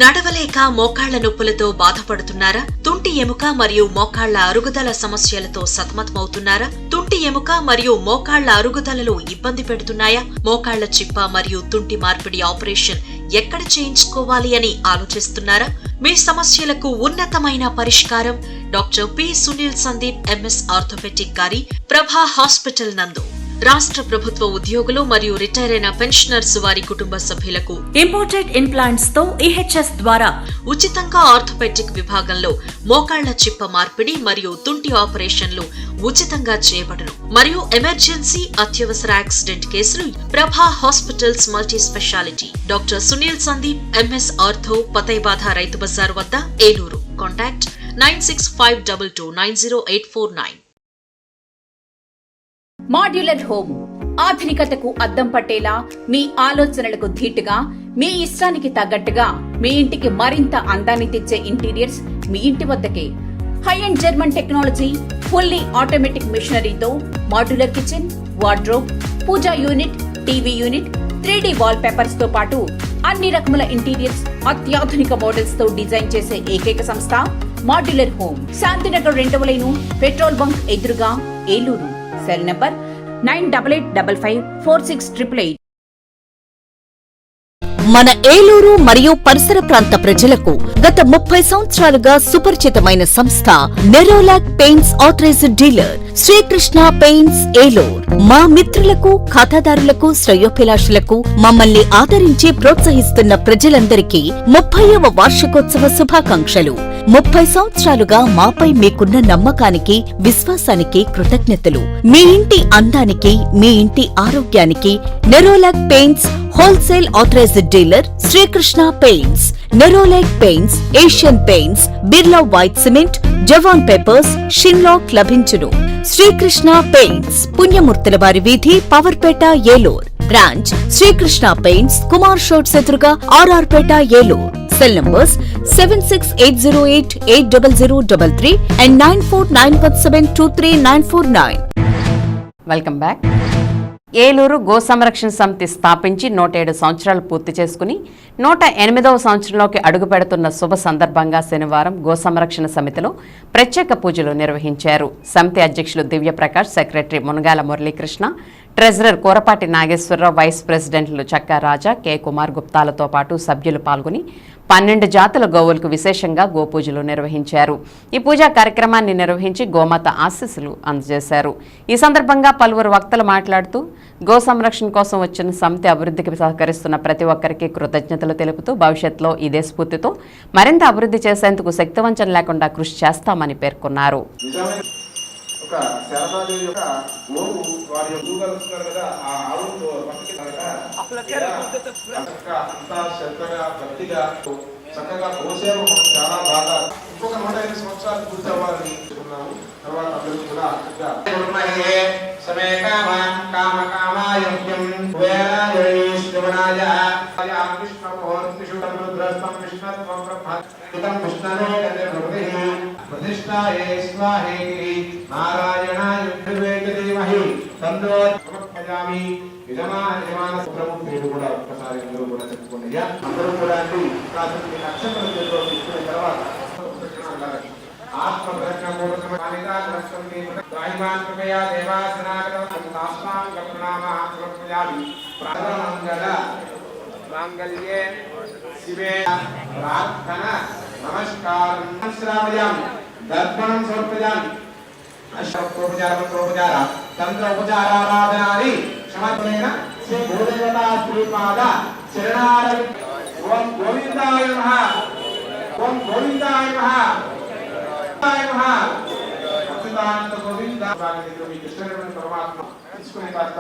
నడవలేక మోకాళ్ల నొప్పులతో బాధపడుతున్నారా? తుంటి ఎముక మరియు మోకాళ్ల అరుగుదల సమస్యలతో సతమతమవుతున్నారా? తుంటి ఎముక మరియు మోకాళ్ల అరుగుదలలో ఇబ్బంది పెడుతున్నాయా? మోకాళ్ల చిప్ప మరియు తుంటి మార్పిడి ఆపరేషన్ ఎక్కడ చేయించుకోవాలి అని ఆలోచిస్తున్నారా? మీ సమస్యలకు ఉన్నతమైన పరిష్కారం doctor P Sunil Sandeep MS orthopaedic గారి ప్రభా హాస్పిటల్ నందు. రాష్ట్ర ప్రభుత్వ ఉద్యోగులు మరియు రిటైర్ అయిన పెన్షనర్స్ వారి కుటుంబ సభ్యులకు ఇంపోర్టెడ్ ఇంప్లాంట్స్ తో EHS ద్వారా ఉచితంగా ఆర్థోపెటిక్ విభాగంలో మోకాళ్ల చిప్ప మార్పిడి మరియు తుంటి ఆపరేషన్లు ఉచితంగా చేయబడును. మరియు ఎమర్జెన్సీ, అత్యవసర యాక్సిడెంట్ కేసులు Prabha hospitals multi speciality. Doctor Sunil Sandeep MS ortho, పతైబాధ రైతు బజార్ వద్ద, ఏలూరు. కాంటాక్ట్ 9652290849. మాడ్యులర్ హోమ్ ఆధునికతకు అద్దం పట్టేలా, మీ ఆలోచనలకు ధీటుగా, మీ ఇష్టానికి తగ్గట్టుగా మీ ఇంటికి మరింత అందాన్ని తెచ్చే ఇంటీరియర్స్ మీ ఇంటి వద్దకే. High end German technology, fully automatic మిషనరీతో modular kitchen, wardrobe, puja unit, TV unit, 3D wall papers తో పాటు అన్ని రకముల ఇంటీరియర్స్ అత్యాధునిక మోడల్స్ తో డిజైన్ చేసే ఏకైక సంస్థ మాడ్యులర్ హోమ్. శాంతినగర్ 2వ లైను, పెట్రోల్ బంక్ ఎదురుగా, ఏలూరు. Cell number 9855546888. మన ఏలూరు మరియు పరిసర ప్రాంత ప్రజలకు గత 30 సంవత్సరాలుగా సుపరిచితమైన సంస్థ Nerolac paints authorised dealer Srikrishna paints, Eluru. మా మిత్రులకు, ఖాతాదారులకు, శ్రేయోభిలాషులకు, మమ్మల్ని ఆదరించి ప్రోత్సహిస్తున్న ప్రజలందరికీ 30వ వార్షికోత్సవ శుభాకాంక్షలు. 30 సంవత్సరాలుగా మాపై మీకున్న నమ్మకానికి, విశ్వాసానికి కృతజ్ఞతలు. మీ ఇంటి అందానికి, మీ ఇంటి ఆరోగ్యానికి Nerolac paints wholesale authorised dealer Srikrishna paints. Nerolac paints, Asian paints, Birla white cement, జవాన్ పేపర్స్, షిన్లాక్ లభించును. శ్రీకృష్ణ పెయింట్స్, పుణ్యమూర్తుల వారి వీధి, పవర్పేట, ఏలూరు. బ్రాంచ్ శ్రీకృష్ణ పెయింట్స్, కుమార్ షోట్స్ ఎదురుగా, RR Peta, Eluru. Cell numbers 7680880033 and 9491723949. Welcome back. Eluru గో సంరక్షణ సమితి స్థాపించి 107 సంవత్సరాలు పూర్తి చేసుకుని 108వ సంవత్సరంలోకి అడుగు పెడుతున్న శుభ సందర్భంగా శనివారం గో సంరక్షణ సమితిలో ప్రత్యేక పూజలు నిర్వహించారు. సమితి అధ్యక్షులు Divya Prakash, secretary Munagala Murali Krishna, treasurer Korapati Nageswara Rao, vice ప్రెసిడెంట్లు చక్కా రాజా, కె కుమార్ గుప్తాలతో పాటు సభ్యులు పాల్గొని 12 జాతుల గోవులకు విశేషంగా గోపూజలు నిర్వహించారు. ఈ పూజా కార్యక్రమాన్ని నిర్వహించి గోమాత ఆశీస్సులు అందజేశారు. ఈ సందర్భంగా పలువురు వక్తలు మాట్లాడుతూ గో సంరక్షణ కోసం వచ్చిన సమితి అభివృద్ధికి సహకరిస్తున్న ప్రతి ఒక్కరికి కృతజ్ఞతలు తెలుపుతూ భవిష్యత్తులో ఇదే స్ఫూర్తితో మరింత అభివృద్ధి చేసేందుకు శక్తివంచన లేకుండా కృషి చేస్తామని పేర్కొన్నారు. ఒక శారదాదేవి యొక్క గోవు వారి కలుస్తున్నారు కదా, ఆ ఆవుతో అంతా శ్రద్ధగా భక్తిగా చక్కగా గోసేవ చాలా బాగా ఇంకొక 105 సంవత్సరాలు పూర్తి అవ్వాలని అనుకున్నాము. తర్వాత అందరూ కూడా ప్రతిష్టాయే స్వాహేతి నారాయణాయ ధీమహి తన్నో ప్రచోదయామి. యజమాన ప్రభుత్వుడు కూడా ఒక్కసారి అందరూ కూడా చెప్పుకోండి. అందరూ కూడా నక్షత్రం తీసుకున్న తర్వాత మాంగళ్యే శివే ప్రార్థన నమస్కారం శ్రావయామి, దర్పణం సమర్పయామి. అష్టోపచార తంత్రోపచారారాధనాది సమర్పణ శ్రీ భూదేవతా శ్రీపాద చరణార. ఓం గోవిందాయ నమః, ఓం గోవిందాయ నమః, అచ్యుతానంద గోవింద. మీ కృష్ణుని పరమాత్మ తీసుకుని కాస్త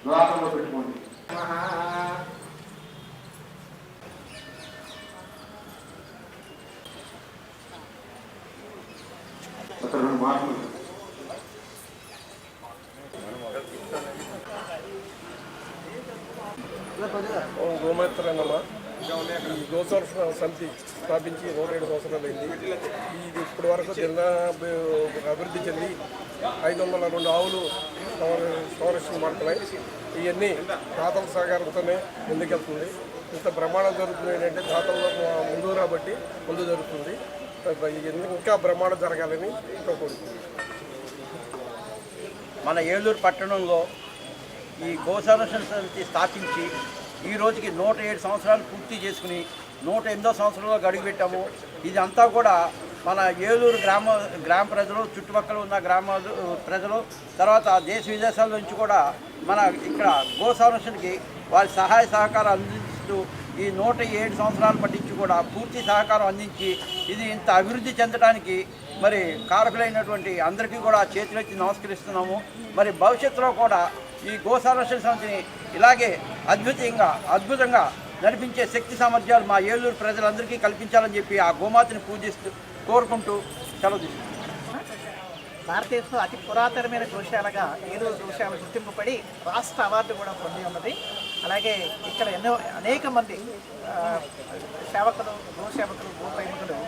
ద్వారంలో పెట్టుకోండి. మార్పులు గోమాత్రనమ్మ ఈ గో సంరక్షణ సమితి స్థాపించి 107 సంవత్సరాలు అయింది. ఇది ఇప్పటి వరకు జిల్లా అభివృద్ధి చెంది 502 ఆవులు సంరక్షణ మార్పులై ఇవన్నీ తాతల సహకారంతోనే ముందుకెళ్తుంది. ఇంత ప్రమాణం జరుగుతుంది ఏంటంటే తాతల్లో ముందు రాబట్టి ముందు జరుగుతుంది. ఇంకా బ్రహ్మాండం జరగాలని కోరుకుంటున్నాను. మన ఏలూరు పట్టణంలో ఈ గో సంరక్షణ సమితి స్థాపించి ఈ రోజుకి 107 సంవత్సరాలు పూర్తి చేసుకుని 108వ సంవత్సరంలో గడుగుపెట్టాము. ఇదంతా కూడా మన ఏలూరు గ్రామ ప్రజలు, చుట్టుపక్కల ఉన్న గ్రామాలు ప్రజలు, తర్వాత దేశ విదేశాల నుంచి కూడా మన ఇక్కడ గో సంరక్షణకి వారి సహాయ సహకారం అందిస్తూ ఈ 107 సంవత్సరాలు పట్టించి కూడా పూర్తి సహకారం అందించి ఇది ఇంత అభివృద్ధి చెందడానికి మరి కారకులైనటువంటి అందరికీ కూడా చేతులెత్తి నమస్కరిస్తున్నాము. మరి భవిష్యత్తులో కూడా ఈ గో సంరక్షణ సమితిని ఇలాగే అద్భుతంగా నడిపించే శక్తి సామర్థ్యాలు మా ఏలూరు ప్రజలందరికీ కల్పించాలని చెప్పి ఆ గోమాతని పూజిస్తూ కోరుకుంటూ సెలవు తీసుకుంటాం. భారతదేశంలో అతి పురాతనమైన గోశాలగా ఏలూరు గోశాల గుర్తింపు పడి రాష్ట్ర అవార్డు కూడా పొంది ఉన్నది. అలాగే ఇక్కడ అనేక మంది సేవకులు, గోసేవకులు, గోప్రేమికులు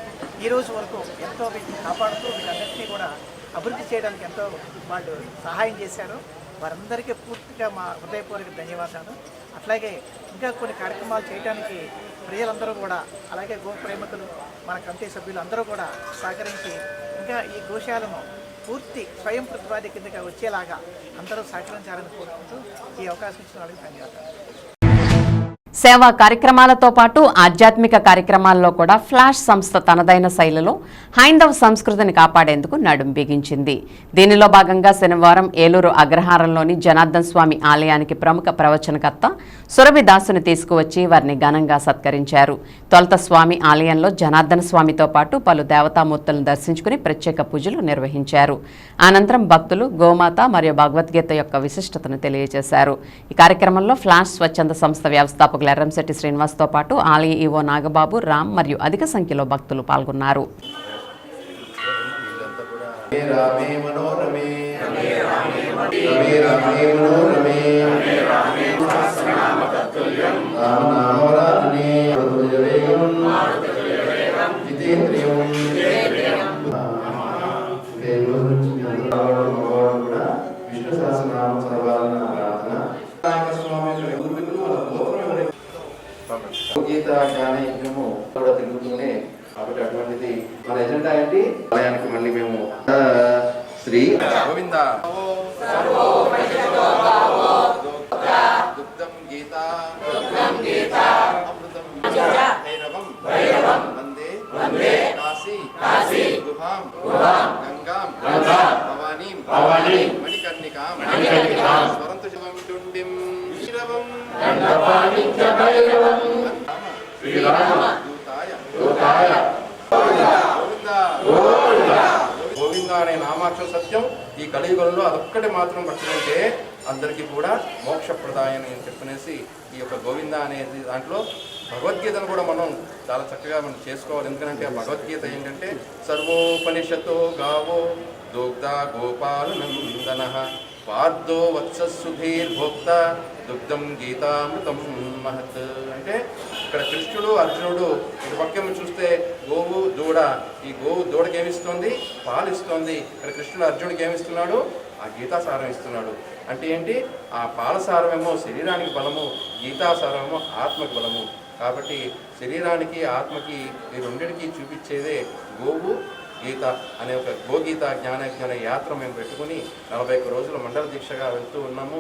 ఈ రోజు వరకు ఎంతో వీటిని కాపాడుతూ వీటన్నిటినీ కూడా అభివృద్ధి చేయడానికి ఎంతో వాళ్ళు సహాయం చేశారు. వారందరికీ పూర్తిగా మా హృదయపూర్వక ధన్యవాదాలు. అట్లాగే ఇంకా కొన్ని కార్యక్రమాలు చేయడానికి ప్రజలందరూ కూడా, అలాగే గో ప్రేమికులు, మన కమిటీ సభ్యులు అందరూ కూడా సహకరించి ఇంకా ఈ గోశాలను పూర్తి స్వయం ప్రతిపాది కిందగా వచ్చేలాగా అందరూ సహకరించాలని కోరుకుంటూ ఈ అవకాశం ఇచ్చిన వాళ్ళకి ధన్యవాదాలు. సేవా కార్యక్రమాలతో పాటు ఆధ్యాత్మిక కార్యక్రమాల్లో కూడా ఫ్లాష్ సంస్థ తనదైన శైలిలో హైందవ సంస్కృతిని కాపాడేందుకు నడుం బిగించింది. దీనిలో భాగంగా శనివారం ఏలూరు అగ్రహారంలోని జనార్దన్ స్వామి ఆలయానికి ప్రముఖ ప్రవచనకర్త సురభిదాసుని తీసుకువచ్చి వారిని ఘనంగా సత్కరించారు. తొలుత స్వామి ఆలయంలో జనార్దన స్వామితో పాటు పలు దేవతామూర్తులను దర్శించుకుని ప్రత్యేక పూజలు నిర్వహించారు. అనంతరం భక్తులు గోమాత మరియు భగవద్గీత యొక్క విశిష్టతను తెలియజేశారు. ఈ కార్యక్రమంలో ఫ్లాష్ స్వచ్ఛంద సంస్థ వ్యవస్థాపకులు ఎర్రంశెట్టి శ్రీనివాస్తో పాటు ఆలయ ఈవో నాగబాబు, రామ్ మరియు అధిక సంఖ్యలో భక్తులు పాల్గొన్నారు. విష్ణు నామం చదవాలని నా ప్రార్థన. గీత జ్ఞాన యజ్ఞము కూడా తిరుగుతూనే కాబట్టి అటువంటిది మన ఎజెండా ఏంటి? ఆలయానికి మళ్ళీ మేము శ్రీ గోవింద దుగ్ధం గీత అమృతం భైరవం వందే కాశీ గుహాం గంగాం భవానీం మణికర్ణికాం స్వరంతు శివం టుండిం శిరవం గోవింద అనే నామాక్షర సత్యం ఈ కలియుగంలో అదొక్కటి మాత్రం పట్టుకుంటే అందరికీ కూడా మోక్షప్రదాయం అని చెప్పనేసి ఈ యొక్క గోవింద అనేది దాంట్లో భగవద్గీతను కూడా మనం చాలా చక్కగా మనం చేసుకోవాలి. ఎందుకంటే ఆ భగవద్గీత ఏంటంటే సర్వోపనిషతో గావో దోగ్ధ గోపాలు నందన పార్థో వత్ససుధీర్భోక్త దుగ్ధం గీతామృతం మహత్. అంటే ఇక్కడ కృష్ణుడు అర్జునుడు ఇటు పక్కన చూస్తే గోవు దూడ, ఈ గోవు దూడకి ఏమిస్తుంది? పాలు ఇస్తుంది. ఇక్కడ కృష్ణుడు అర్జునుడికి ఏమిస్తున్నాడు? ఆ గీతాసారం ఇస్తున్నాడు. అంటే ఏంటి? ఆ పాలసారమేమో శరీరానికి బలము, గీతాసారమేమో ఆత్మకి బలము. కాబట్టి శరీరానికి ఆత్మకి ఈ రెండింటికి చూపించేదే గోవు గీత అనే ఒక గోగీత జ్ఞాన యాత్ర మేము పెట్టుకుని 41 రోజుల మండల దీక్షగా వెళ్తూ ఉన్నాము.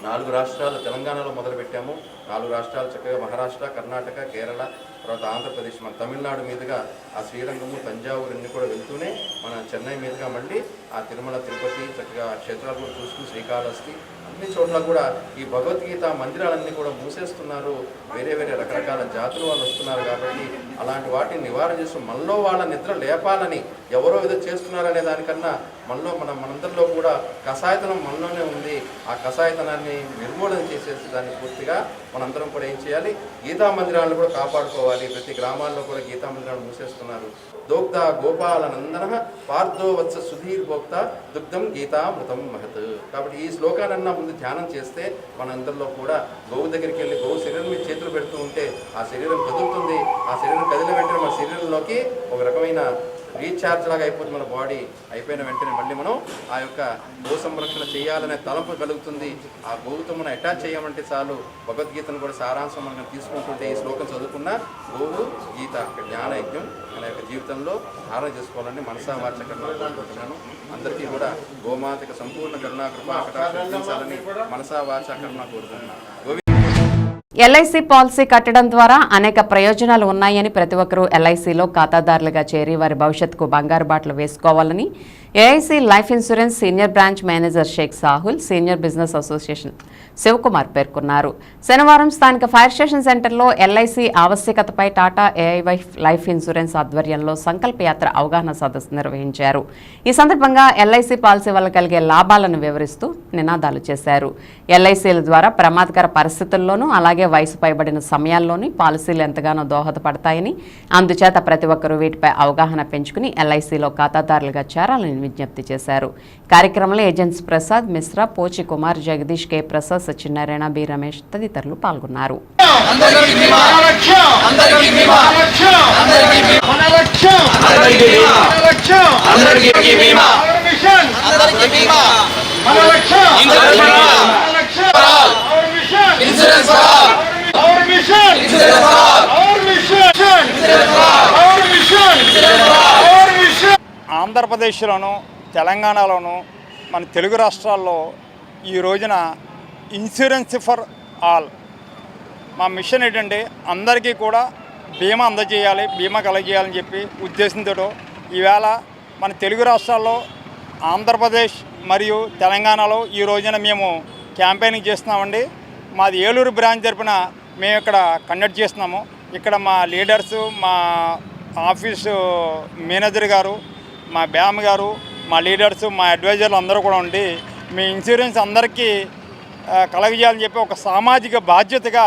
4 రాష్ట్రాలు తెలంగాణలో మొదలుపెట్టాము. 4 రాష్ట్రాలు చక్కగా మహారాష్ట్ర, కర్ణాటక, కేరళ, తర్వాత ఆంధ్రప్రదేశ్, మన తమిళనాడు మీదుగా ఆ శ్రీరంగము, తంజావూరు అన్ని కూడా వెళ్తూనే మన చెన్నై మీదుగా మళ్ళీ ఆ తిరుమల, తిరుపతి చక్కగా క్షేత్రాలు కూడా చూస్తూ శ్రీకాళహస్తి అన్ని చోట్ల కూడా ఈ భగవద్గీత మందిరాలన్నీ కూడా మూసేస్తున్నారు. వేరే వేరే రకరకాల జాతులు వాళ్ళు వస్తున్నారు. కాబట్టి అలాంటి వాటిని నివారణ చేస్తూ మనలో వాళ్ళ నిద్ర లేపాలని ఎవరో ఏదో చేస్తున్నారనే దానికన్నా మనలో మనందరిలో కూడా కషాయతనం మనలోనే ఉంది. ఆ కషాయతనాన్ని నిర్మూలన చేసేసి దాన్ని పూర్తిగా మనందరం కూడా ఏం చేయాలి? గీతా మందిరాలను కూడా కాపాడుకోవాలి. ప్రతి గ్రామాల్లో కూడా గీతా మందిరాలు మూసేస్తున్నారు. దోగ్ధ గోపాల నందన పార్థో వత్స సుధీర్ భోక్త దుగ్ధం గీతామృతం మహత్. కాబట్టి ఈ శ్లోకాలన్నా ముందు ధ్యానం చేస్తే మనందరిలో కూడా గోవు దగ్గరికి వెళ్ళి గోవు శరీరం మీద చేతులు పెడుతూ ఉంటే ఆ శరీరం కదులుతుంది. ఆ శరీరం కదిలిన వెంటనే మన శరీరంలోకి ఒక రకమైన రీఛార్జ్ లాగా అయిపోతుంది. మన బాడీ అయిపోయిన వెంటనే మళ్ళీ మనం ఆ యొక్క గో సంరక్షణ చేయాలనే తలంపు కలుగుతుంది. ఆ గోవుతో మనం అటాచ్ చేయమంటే చాలు. భగవద్గీతను కూడా సారాంశం మనం తీసుకుంటుంటే ఈ శ్లోకం చదువుకున్న గోవు గీత జ్ఞానయజ్ఞం మన యొక్క జీవితంలో ధారణ చేసుకోవాలని మనసా వాచ కర్మ కోరుకుంటున్నాను. అందరికీ కూడా గోమాతకి సంపూర్ణ కరుణా కృపా కటాక్షించాలని మనసా వాచ కర్మ కోరుకుంటున్నాను. ఎల్ఐసి పాలసీ కట్టడం ద్వారా అనేక ప్రయోజనాలు ఉన్నాయని ప్రతి ఒక్కరూ ఎల్ఐసిలో ఖాతాదారులుగా చేరి వారి భవిష్యత్తుకు బంగారు బాటలు వేసుకోవాలని AIC life insurance senior branch manager Sheikh Sahul, senior business association Sivakumar పేర్కొన్నారు. శనివారం స్థానిక ఫైర్ స్టేషన్ సెంటర్లో ఎల్ఐసి ఆవశ్యకతపై టాటా ఏఐవై లైఫ్ ఇన్సూరెన్స్ ఆధ్వర్యంలో సంకల్ప యాత్ర అవగాహన సదస్సు నిర్వహించారు. ఈ సందర్భంగా ఎల్ఐసి పాలసీ వల్ల కలిగే లాభాలను వివరిస్తూ నినాదాలు చేశారు. ఎల్ఐసీల ద్వారా ప్రమాదకర పరిస్థితుల్లోనూ అలాగే వయసు పైబడిన సమయాల్లోని పాలసీలు ఎంతగానో దోహదపడతాయని, అందుచేత ప్రతి ఒక్కరూ వీటిపై అవగాహన పెంచుకుని ఎల్ఐసిలో ఖాతాదారులుగా చేరాలని విజ్ఞప్తి చేశారు. కార్యక్రమంలో agents Prasad, Mishra, Pochi Kumar, Jagadish, K Prasad, Satyanarayana, B Ramesh తదితరులు పాల్గొన్నారు. ఆంధ్రప్రదేశ్లోను, తెలంగాణలోను, మన తెలుగు రాష్ట్రాల్లో ఈ రోజున ఇన్సూరెన్స్ ఫర్ ఆల్ మా మిషన్ ఏంటంటే అందరికీ కూడా బీమా అందజేయాలి, బీమా కలగజేయాలని చెప్పి ఉద్దేశంతో ఈవేళ మన తెలుగు రాష్ట్రాల్లో ఆంధ్రప్రదేశ్ మరియు తెలంగాణలో ఈ రోజున మేము క్యాంపెయినింగ్ చేస్తున్నామండి. మాది ఏలూరు బ్రాంచ్ తరపున మేము ఇక్కడ కండక్ట్ చేస్తున్నాము. ఇక్కడ మా లీడర్సు, మా ఆఫీసు మేనేజర్ గారు, మా బ్యామ్ గారు, మా లీడర్సు, మా అడ్వైజర్లు అందరూ కూడా ఉండి మీ ఇన్సూరెన్స్ అందరికీ కలగజేయాలని చెప్పి ఒక సామాజిక బాధ్యతగా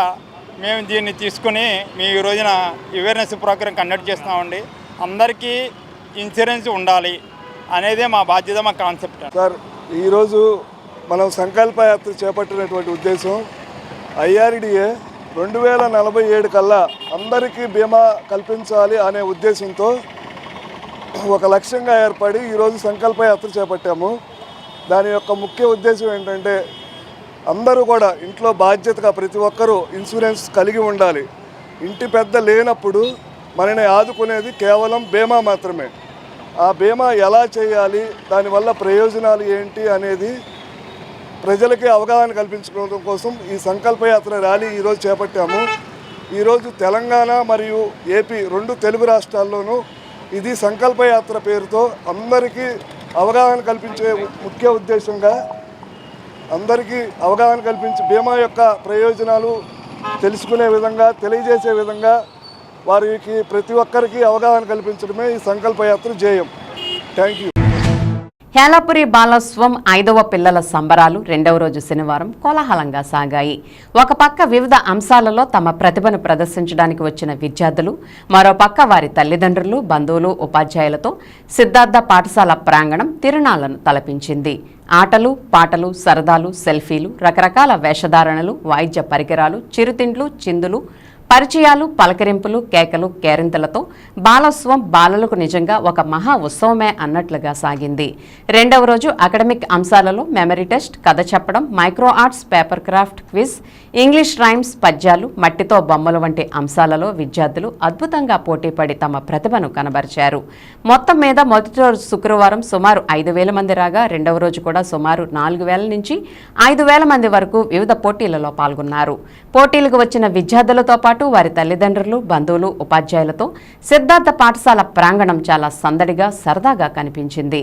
మేము దీన్ని తీసుకుని మీ ఈ రోజున అవేర్నెస్ ప్రోగ్రాం కండక్ట్ చేస్తున్నామండి. అందరికీ ఇన్సూరెన్స్ ఉండాలి అనేదే మా బాధ్యత, మా కాన్సెప్ట్. సార్, ఈరోజు మనం సంకల్ప యాత్ర చేపట్టినటువంటి ఉద్దేశం IRDA 2047 కల్లా అందరికీ బీమా కల్పించాలి అనే ఉద్దేశంతో ఒక లక్ష్యంగా ఏర్పడి ఈరోజు సంకల్ప యాత్ర చేపట్టాము. దాని యొక్క ముఖ్య ఉద్దేశం ఏంటంటే అందరూ కూడా ఇంట్లో బాధ్యతగా ప్రతి ఒక్కరూ ఇన్సూరెన్స్ కలిగి ఉండాలి. ఇంటి పెద్ద లేనప్పుడు మనని ఆదుకునేది కేవలం బీమా మాత్రమే. ఆ బీమా ఎలా చేయాలి, దానివల్ల ప్రయోజనాలు ఏంటి అనేది ప్రజలకి అవగాహన కల్పించుకోవడం కోసం ఈ సంకల్పయాత్ర ర్యాలీ ఈరోజు చేపట్టాము. ఈరోజు తెలంగాణ మరియు ఏపీ 2 తెలుగు రాష్ట్రాల్లోనూ ఇది సంకల్పయాత్ర పేరుతో అందరికీ అవగాహన కల్పించే ముఖ్య ఉద్దేశంగా అందరికీ అవగాహన కల్పించి బీమా యొక్క ప్రయోజనాలు తెలుసుకునే విధంగా తెలియజేసే విధంగా వారికి ప్రతి ఒక్కరికి అవగాహన కల్పించడమే ఈ సంకల్పయాత్ర ధ్యేయం. Thank you. హేలాపురి బాలోత్సవం 5వ పిల్లల సంబరాలు 2వ రోజు శనివారం కోలాహలంగా సాగాయి. ఒక పక్క వివిధ అంశాలలో తమ ప్రతిభను ప్రదర్శించడానికి వచ్చిన విద్యార్థులు, మరోపక్క వారి తల్లిదండ్రులు, బంధువులు, ఉపాధ్యాయులతో సిద్ధార్థ పాఠశాల ప్రాంగణం తిరునాళ్లను తలపించింది. ఆటలు, పాటలు, సరదాలు, సెల్ఫీలు, రకరకాల వేషధారణలు, వాయిద్య పరికరాలు, చిరుతిండ్లు, చిందులు, పరిచయాలు, పలకరింపులు, కేకలు, కేరింతలతో బాలోత్సవం బాలలకు నిజంగా ఒక మహా ఉత్సవమే అన్నట్లుగా సాగింది. 2వ రోజు అకాడమిక్ అంశాలలో మెమరీ టెస్ట్, కథ చెప్పడం, micro arts, paper craft, quiz, English rhymes, పద్యాలు, మట్టితో బొమ్మలు వంటి అంశాలలో విద్యార్థులు అద్భుతంగా పోటీపడి తమ ప్రతిభను కనబరిచారు. మొత్తం మీద మొదటి రోజు శుక్రవారం సుమారు 5,000 మంది రాగా 2వ రోజు కూడా సుమారు 4,000 నుంచి 5,000 మంది వరకు వివిధ పోటీలలో పాల్గొన్నారు. పోటీలకు వచ్చిన విద్యార్థులతో పాటు వారి తల్లిదండ్రులు, బంధువులు, ఉపాధ్యాయులతో సిద్ధార్థ పాఠశాల ప్రాంగణం చాలా సందడిగా, సరదాగా కనిపించింది.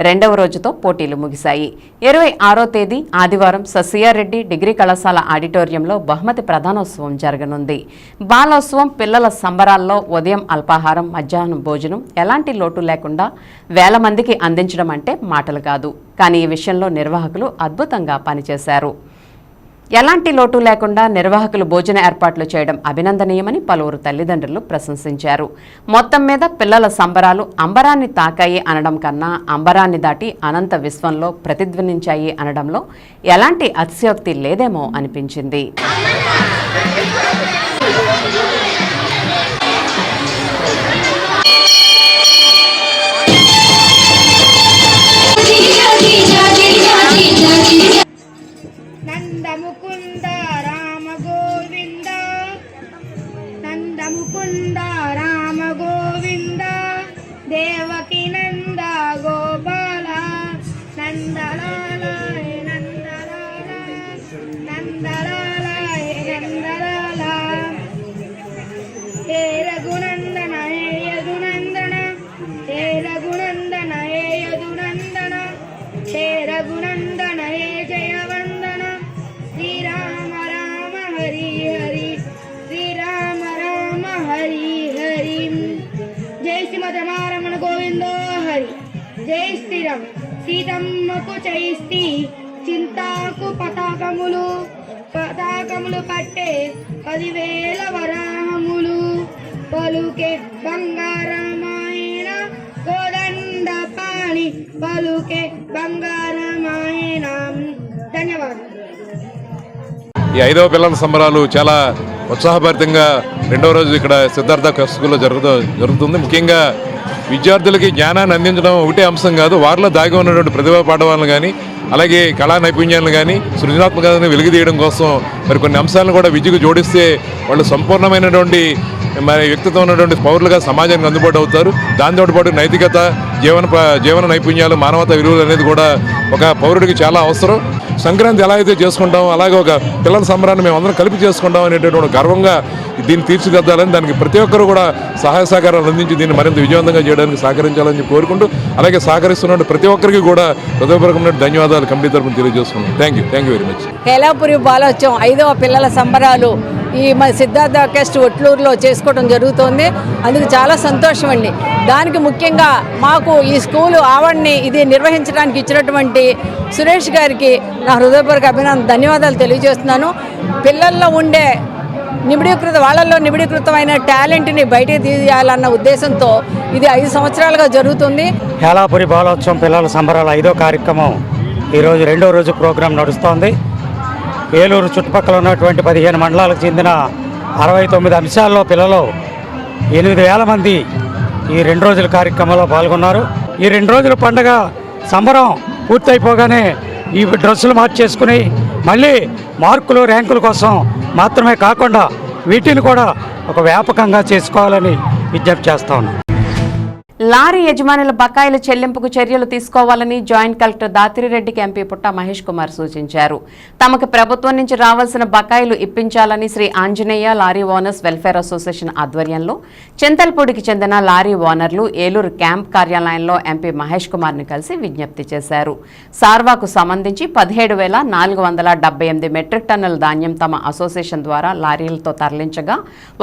2వ రోజుతో పోటీలు ముగిశాయి. 26వ తేదీ ఆదివారం ససియారెడ్డి డిగ్రీ కళాశాల ఆడిటోరియంలో బహుమతి ప్రధానోత్సవం జరగనుంది. బాలోత్సవం పిల్లల సంబరాల్లో ఉదయం అల్పాహారం, మధ్యాహ్నం భోజనం ఎలాంటి లోటు లేకుండా 1000 మందికి అందించడం అంటే మాటలు కాదు. కానీ ఈ విషయంలో నిర్వాహకులు అద్భుతంగా పనిచేశారు. ఎలాంటి లోటు లేకుండా నిర్వాహకులు భోజన ఏర్పాట్లు చేయడం అభినందనీయమని పలువురు తల్లిదండ్రులు ప్రశంసించారు. మొత్తం మీద పిల్లల సంబరాలు అంబరాన్ని తాకాయి అనడం కన్నా అంబరాన్ని దాటి అనంత విశ్వంలో ప్రతిధ్వనించాయి అనడంలో ఎలాంటి అతిశయోక్తి లేదేమో అనిపించింది. నందముకుంద రామ గోవింద, నందముకుంద రామ గోవింద, దేవకి నంద గోపాల, నందలాలాయ నందలాల, నందలాలాయ నందలాల, హే రఘునందన హే యదునందన, హే రఘునందన హే యదునందన, హే రఘునందన హే జయవందన, శ్రీరామ రామ హరి హరి, శ్రీరామ రామ హరి హరి. జై శ్రీమదమారమణ గోవిందో హరి, జై శ్రీరామ్. సీతమ్మకు చైస్తి చింతాకు పతాకములు, పతాకములు పట్టే 10,000 వరాహములు, పలుకే బంగారమాయణ కోదండ పాణి, పలుకే బంగారమాయణ. ధన్యవాదాలు. ఈ 5వ పిల్లల సంబరాలు చాలా ఉత్సాహభరితంగా 2వ రోజు ఇక్కడ సిద్ధార్థ స్కూల్లో జరుగుతుంది. ముఖ్యంగా విద్యార్థులకి జ్ఞానాన్ని అందించడం ఒకటే అంశం కాదు, వారిలో దాగి ఉన్నటువంటి ప్రతిభా పాఠవాలను కానీ అలాగే కళా నైపుణ్యాలను కానీ సృజనాత్మకతను వెలుగుతీయడం కోసం మరి కొన్ని అంశాలను కూడా విద్యకు జోడిస్తే వాళ్ళు సంపూర్ణమైనటువంటి మరి వ్యక్తిత్వం ఉన్నటువంటి పౌరులుగా సమాజానికి అందుబాటు అవుతారు. దాంతో పాటు నైతికత, జీవన నైపుణ్యాలు, మానవతా విలువలు అనేది కూడా ఒక పౌరుడికి చాలా అవసరం. సంక్రాంతి ఎలా అయితే చేసుకుంటాం అలాగే ఒక పిల్లల సంబరాన్ని మేము అందరం కలిపి చేసుకుంటాం అనేటటువంటి గర్వంగా దీన్ని తీర్చిదిద్దాలని, దానికి ప్రతి ఒక్కరు కూడా సహాయ సహకారాలు అందించి దీన్ని మరింత విజయవంతంగా చేయడానికి సహకరించాలని కోరుకుంటూ అలాగే సహకరిస్తున్న ప్రతి ఒక్కరికి కూడా హృదయపూర్వకమైన ధన్యవాదాలు కమిటీ తరఫున తెలియజేసుకున్నాం. Thank you very much. Helapuri Balotsavam 5వ పిల్లల సంబరాలు ఈ సిద్ధార్థ ఆర్కెస్ట్ ఒట్లూరులో చేసుకోవడం జరుగుతోంది. అందుకు చాలా సంతోషం అండి. దానికి ముఖ్యంగా మాకు ఈ స్కూలు ఆవరణని ఇది నిర్వహించడానికి ఇచ్చినటువంటి సురేష్ గారికి నా హృదయపూర్వక ధన్యవాదాలు తెలియజేస్తున్నాను. పిల్లల్లో ఉండే వాళ్ళల్లో నిబిడీకృతమైన టాలెంట్ని బయటికి తీయాలన్న ఉద్దేశంతో ఇది 5 సంవత్సరాలుగా జరుగుతుంది. హేలాపురి బాలోత్సవం పిల్లల సంబరాల 5వ కార్యక్రమం ఈరోజు 2వ రోజు ప్రోగ్రాం నడుస్తోంది. ఏలూరు చుట్టుపక్కల ఉన్నటువంటి 15 మండలాలకు చెందిన 69 అంశాల్లో పిల్లలు 8,000 మంది ఈ 2 రోజుల కార్యక్రమంలో పాల్గొన్నారు. ఈ 2 రోజుల పండుగ సంబరం పూర్తయిపోగానే ఈ డ్రెస్సులు మార్చేసుకుని మళ్ళీ మార్కులు ర్యాంకుల కోసం మాత్రమే కాకుండా వీటిని కూడా ఒక వ్యాపకంగా చేసుకోవాలని విజ్ఞప్తి చేస్తా ఉన్నాం. లారీ యజమానుల బకాయిల చెల్లింపుకు చర్యలు తీసుకోవాలని జాయింట్ కలెక్టర్ దాతిరెడ్డికి ఎంపీ పుట్ట మహేష్ కుమార్ సూచించారు. తమకు ప్రభుత్వం నుంచి రావాల్సిన బకాయిలు ఇప్పించాలని Sri Anjaneya lorry owners welfare association ఆధ్వర్యంలో చింతల్పూడికి చెందిన లారీ ఓనర్లు ఏలూరు క్యాంప్ కార్యాలయంలో ఎంపీ మహేష్ కుమార్ని కలిసి విజ్ఞప్తి చేశారు. సార్వాకు సంబంధించి 17,478 మెట్రిక్ టన్నుల ధాన్యం తమ అసోసియేషన్ ద్వారా లారీలతో తరలించగా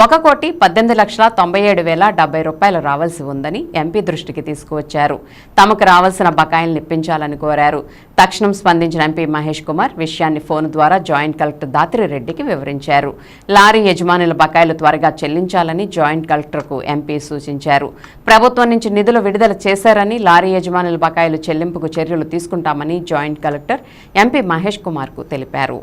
1,18,97,070 రూపాయలు రావాల్సి ఉందని ఎంపీ దృష్టికి తీసుకువచ్చారు. తమకు రావాల్సిన బకాయిలను ఇప్పించాలని కోరారు. తక్షణం స్పందించిన ఎంపీ మహేష్ కుమార్ విషయాన్ని ఫోన్ ద్వారా జాయింట్ కలెక్టర్ దాతిరెడ్డికి వివరించారు. లారీ యజమానుల బకాయిలు త్వరగా చెల్లించాలని జాయింట్ కలెక్టర్కు ఎంపీ సూచించారు. ప్రభుత్వం నుంచి నిధులు విడుదల చేశారని, లారీ యజమానుల బకాయిలు చెల్లింపుకు చర్యలు తీసుకుంటామని జాయింట్ కలెక్టర్ ఎంపీ మహేష్ కుమార్కు తెలిపారు.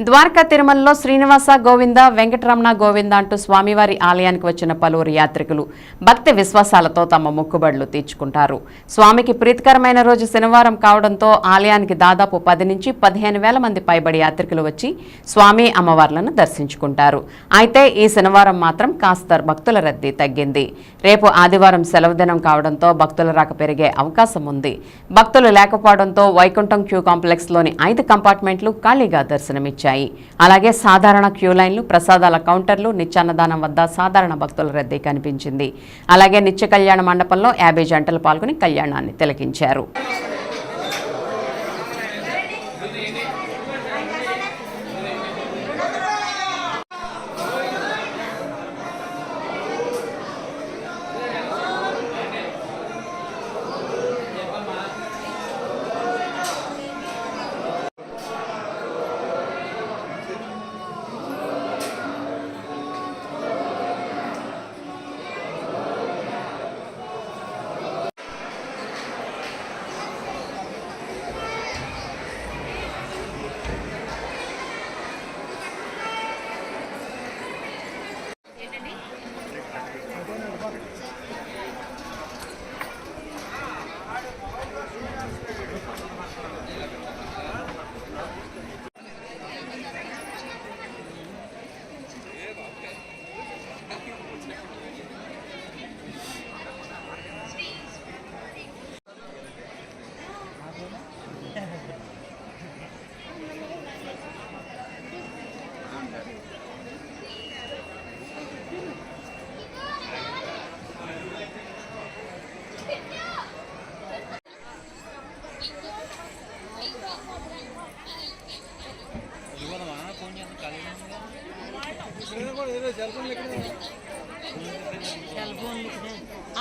ద్వారకా తిరుమలలో శ్రీనివాస గోవింద, వెంకటరమణ గోవింద అంటూ స్వామివారి ఆలయానికి వచ్చిన పలువురు యాత్రికులు భక్తి విశ్వాసాలతో తమ మొక్కుబడులు తీర్చుకుంటారు. స్వామికి ప్రీతికరమైన రోజు శనివారం కావడంతో ఆలయానికి దాదాపు 10 నుంచి 15,000 మంది పైబడి యాత్రికులు వచ్చి స్వామి అమ్మవార్లను దర్శించుకుంటారు. అయితే ఈ శనివారం మాత్రం కాస్త భక్తుల రద్దీ తగ్గింది. రేపు ఆదివారం సెలవు దినం కావడంతో భక్తుల రాక పెరిగే అవకాశం ఉంది. భక్తులు లేకపోవడంతో వైకుంఠం క్యూ కాంప్లెక్స్లోని 5 కంపార్ట్మెంట్లు ఖాళీగా దర్శనమిచ్చాయి. అలాగే సాధారణ క్యూ లైన్లు, ప్రసాదాల కౌంటర్లు, నిత్యాన్నదానం వద్ద సాధారణ భక్తుల రద్దీ కనిపించింది. అలాగే నిత్య కళ్యాణ మండపంలో 50 జంటలు పాల్గొని కళ్యాణాన్ని తిలకించారు.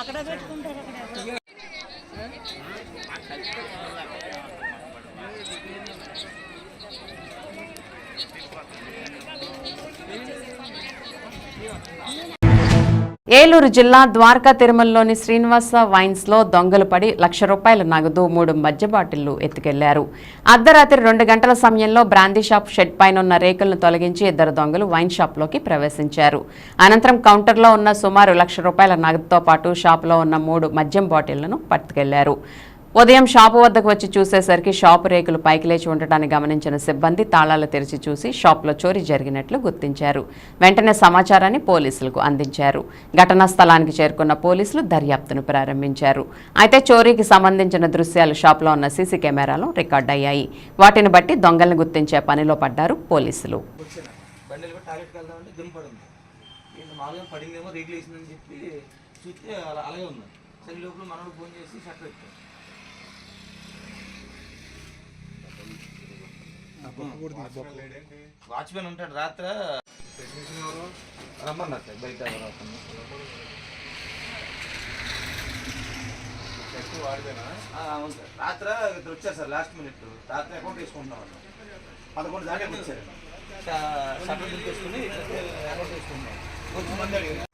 అక్కడ పెట్టుకుంటారు. ఏలూరు జిల్లా ద్వారకా తిరుమలలోని శ్రీనివాస వైన్స్ లో దొంగలు పడి ₹1,00,000 నగదు 3 మద్య బాటిళ్లు ఎత్తుకెళ్లారు. అర్ధరాత్రి 2 గంటల సమయంలో బ్రాందీ షాప్ షెడ్ పైనున్న రేకులను తొలగించి 2 దొంగలు వైన్ షాప్లోకి ప్రవేశించారు. అనంతరం కౌంటర్లో ఉన్న సుమారు ₹1,00,000 నగదుతో పాటు షాపులో ఉన్న 3 మద్యం బాటిళ్లను పట్టుకెళ్లారు. ఉదయం షాపు వద్దకు వచ్చి చూసేసరికి షాపు రేకులు పైకి లేచి ఉండటాన్ని గమనించిన సిబ్బంది తాళాలు తెరిచి చూసి షాపులో చోరీ జరిగినట్లు గుర్తించారు. వెంటనే సమాచారాన్ని పోలీసులకు అందించారు. ఘటనా స్థలానికి చేరుకున్న పోలీసులు దర్యాప్తును ప్రారంభించారు. అయితే చోరీకి సంబంధించిన దృశ్యాలు షాపులో ఉన్న సీసీ కెమెరాలో రికార్డయ్యాయి. వాటిని బట్టి దొంగలను గుర్తించే పనిలో పడ్డారు పోలీసులు. వాచ్మెన్ ఉంటాడు. రాత్రి రమ్మన్నారు సార్ బయట అవును సార్. రాత్రి ఇద్దరు వచ్చారు సార్. లాస్ట్ మినిట్ రాత్రి అకౌంట్ వేసుకుంటున్నాం. 11 దాకా వచ్చారు. షట్టర్ తీసుకుని అకౌంట్ వేసుకుంటున్నాం. కొంచెం మంది అడిగారు.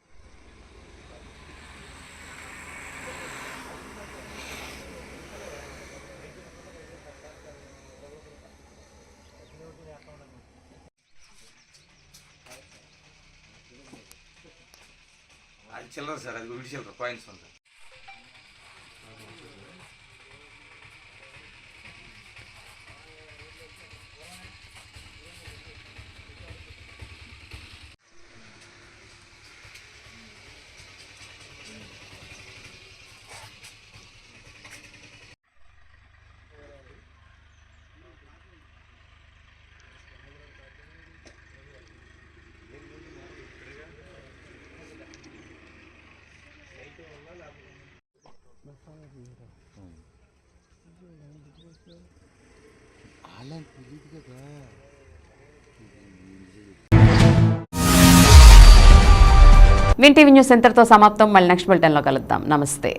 అది చిల్లర సార్. అది విడి చిల్లర కాయిన్స్ ఉంటాయి. విన్ టీవీ న్యూస్ సెంటర్తో సమాప్తం. మళ్ళీ నెక్స్ట్ బులెటిన్లో కలుద్దాం. నమస్తే.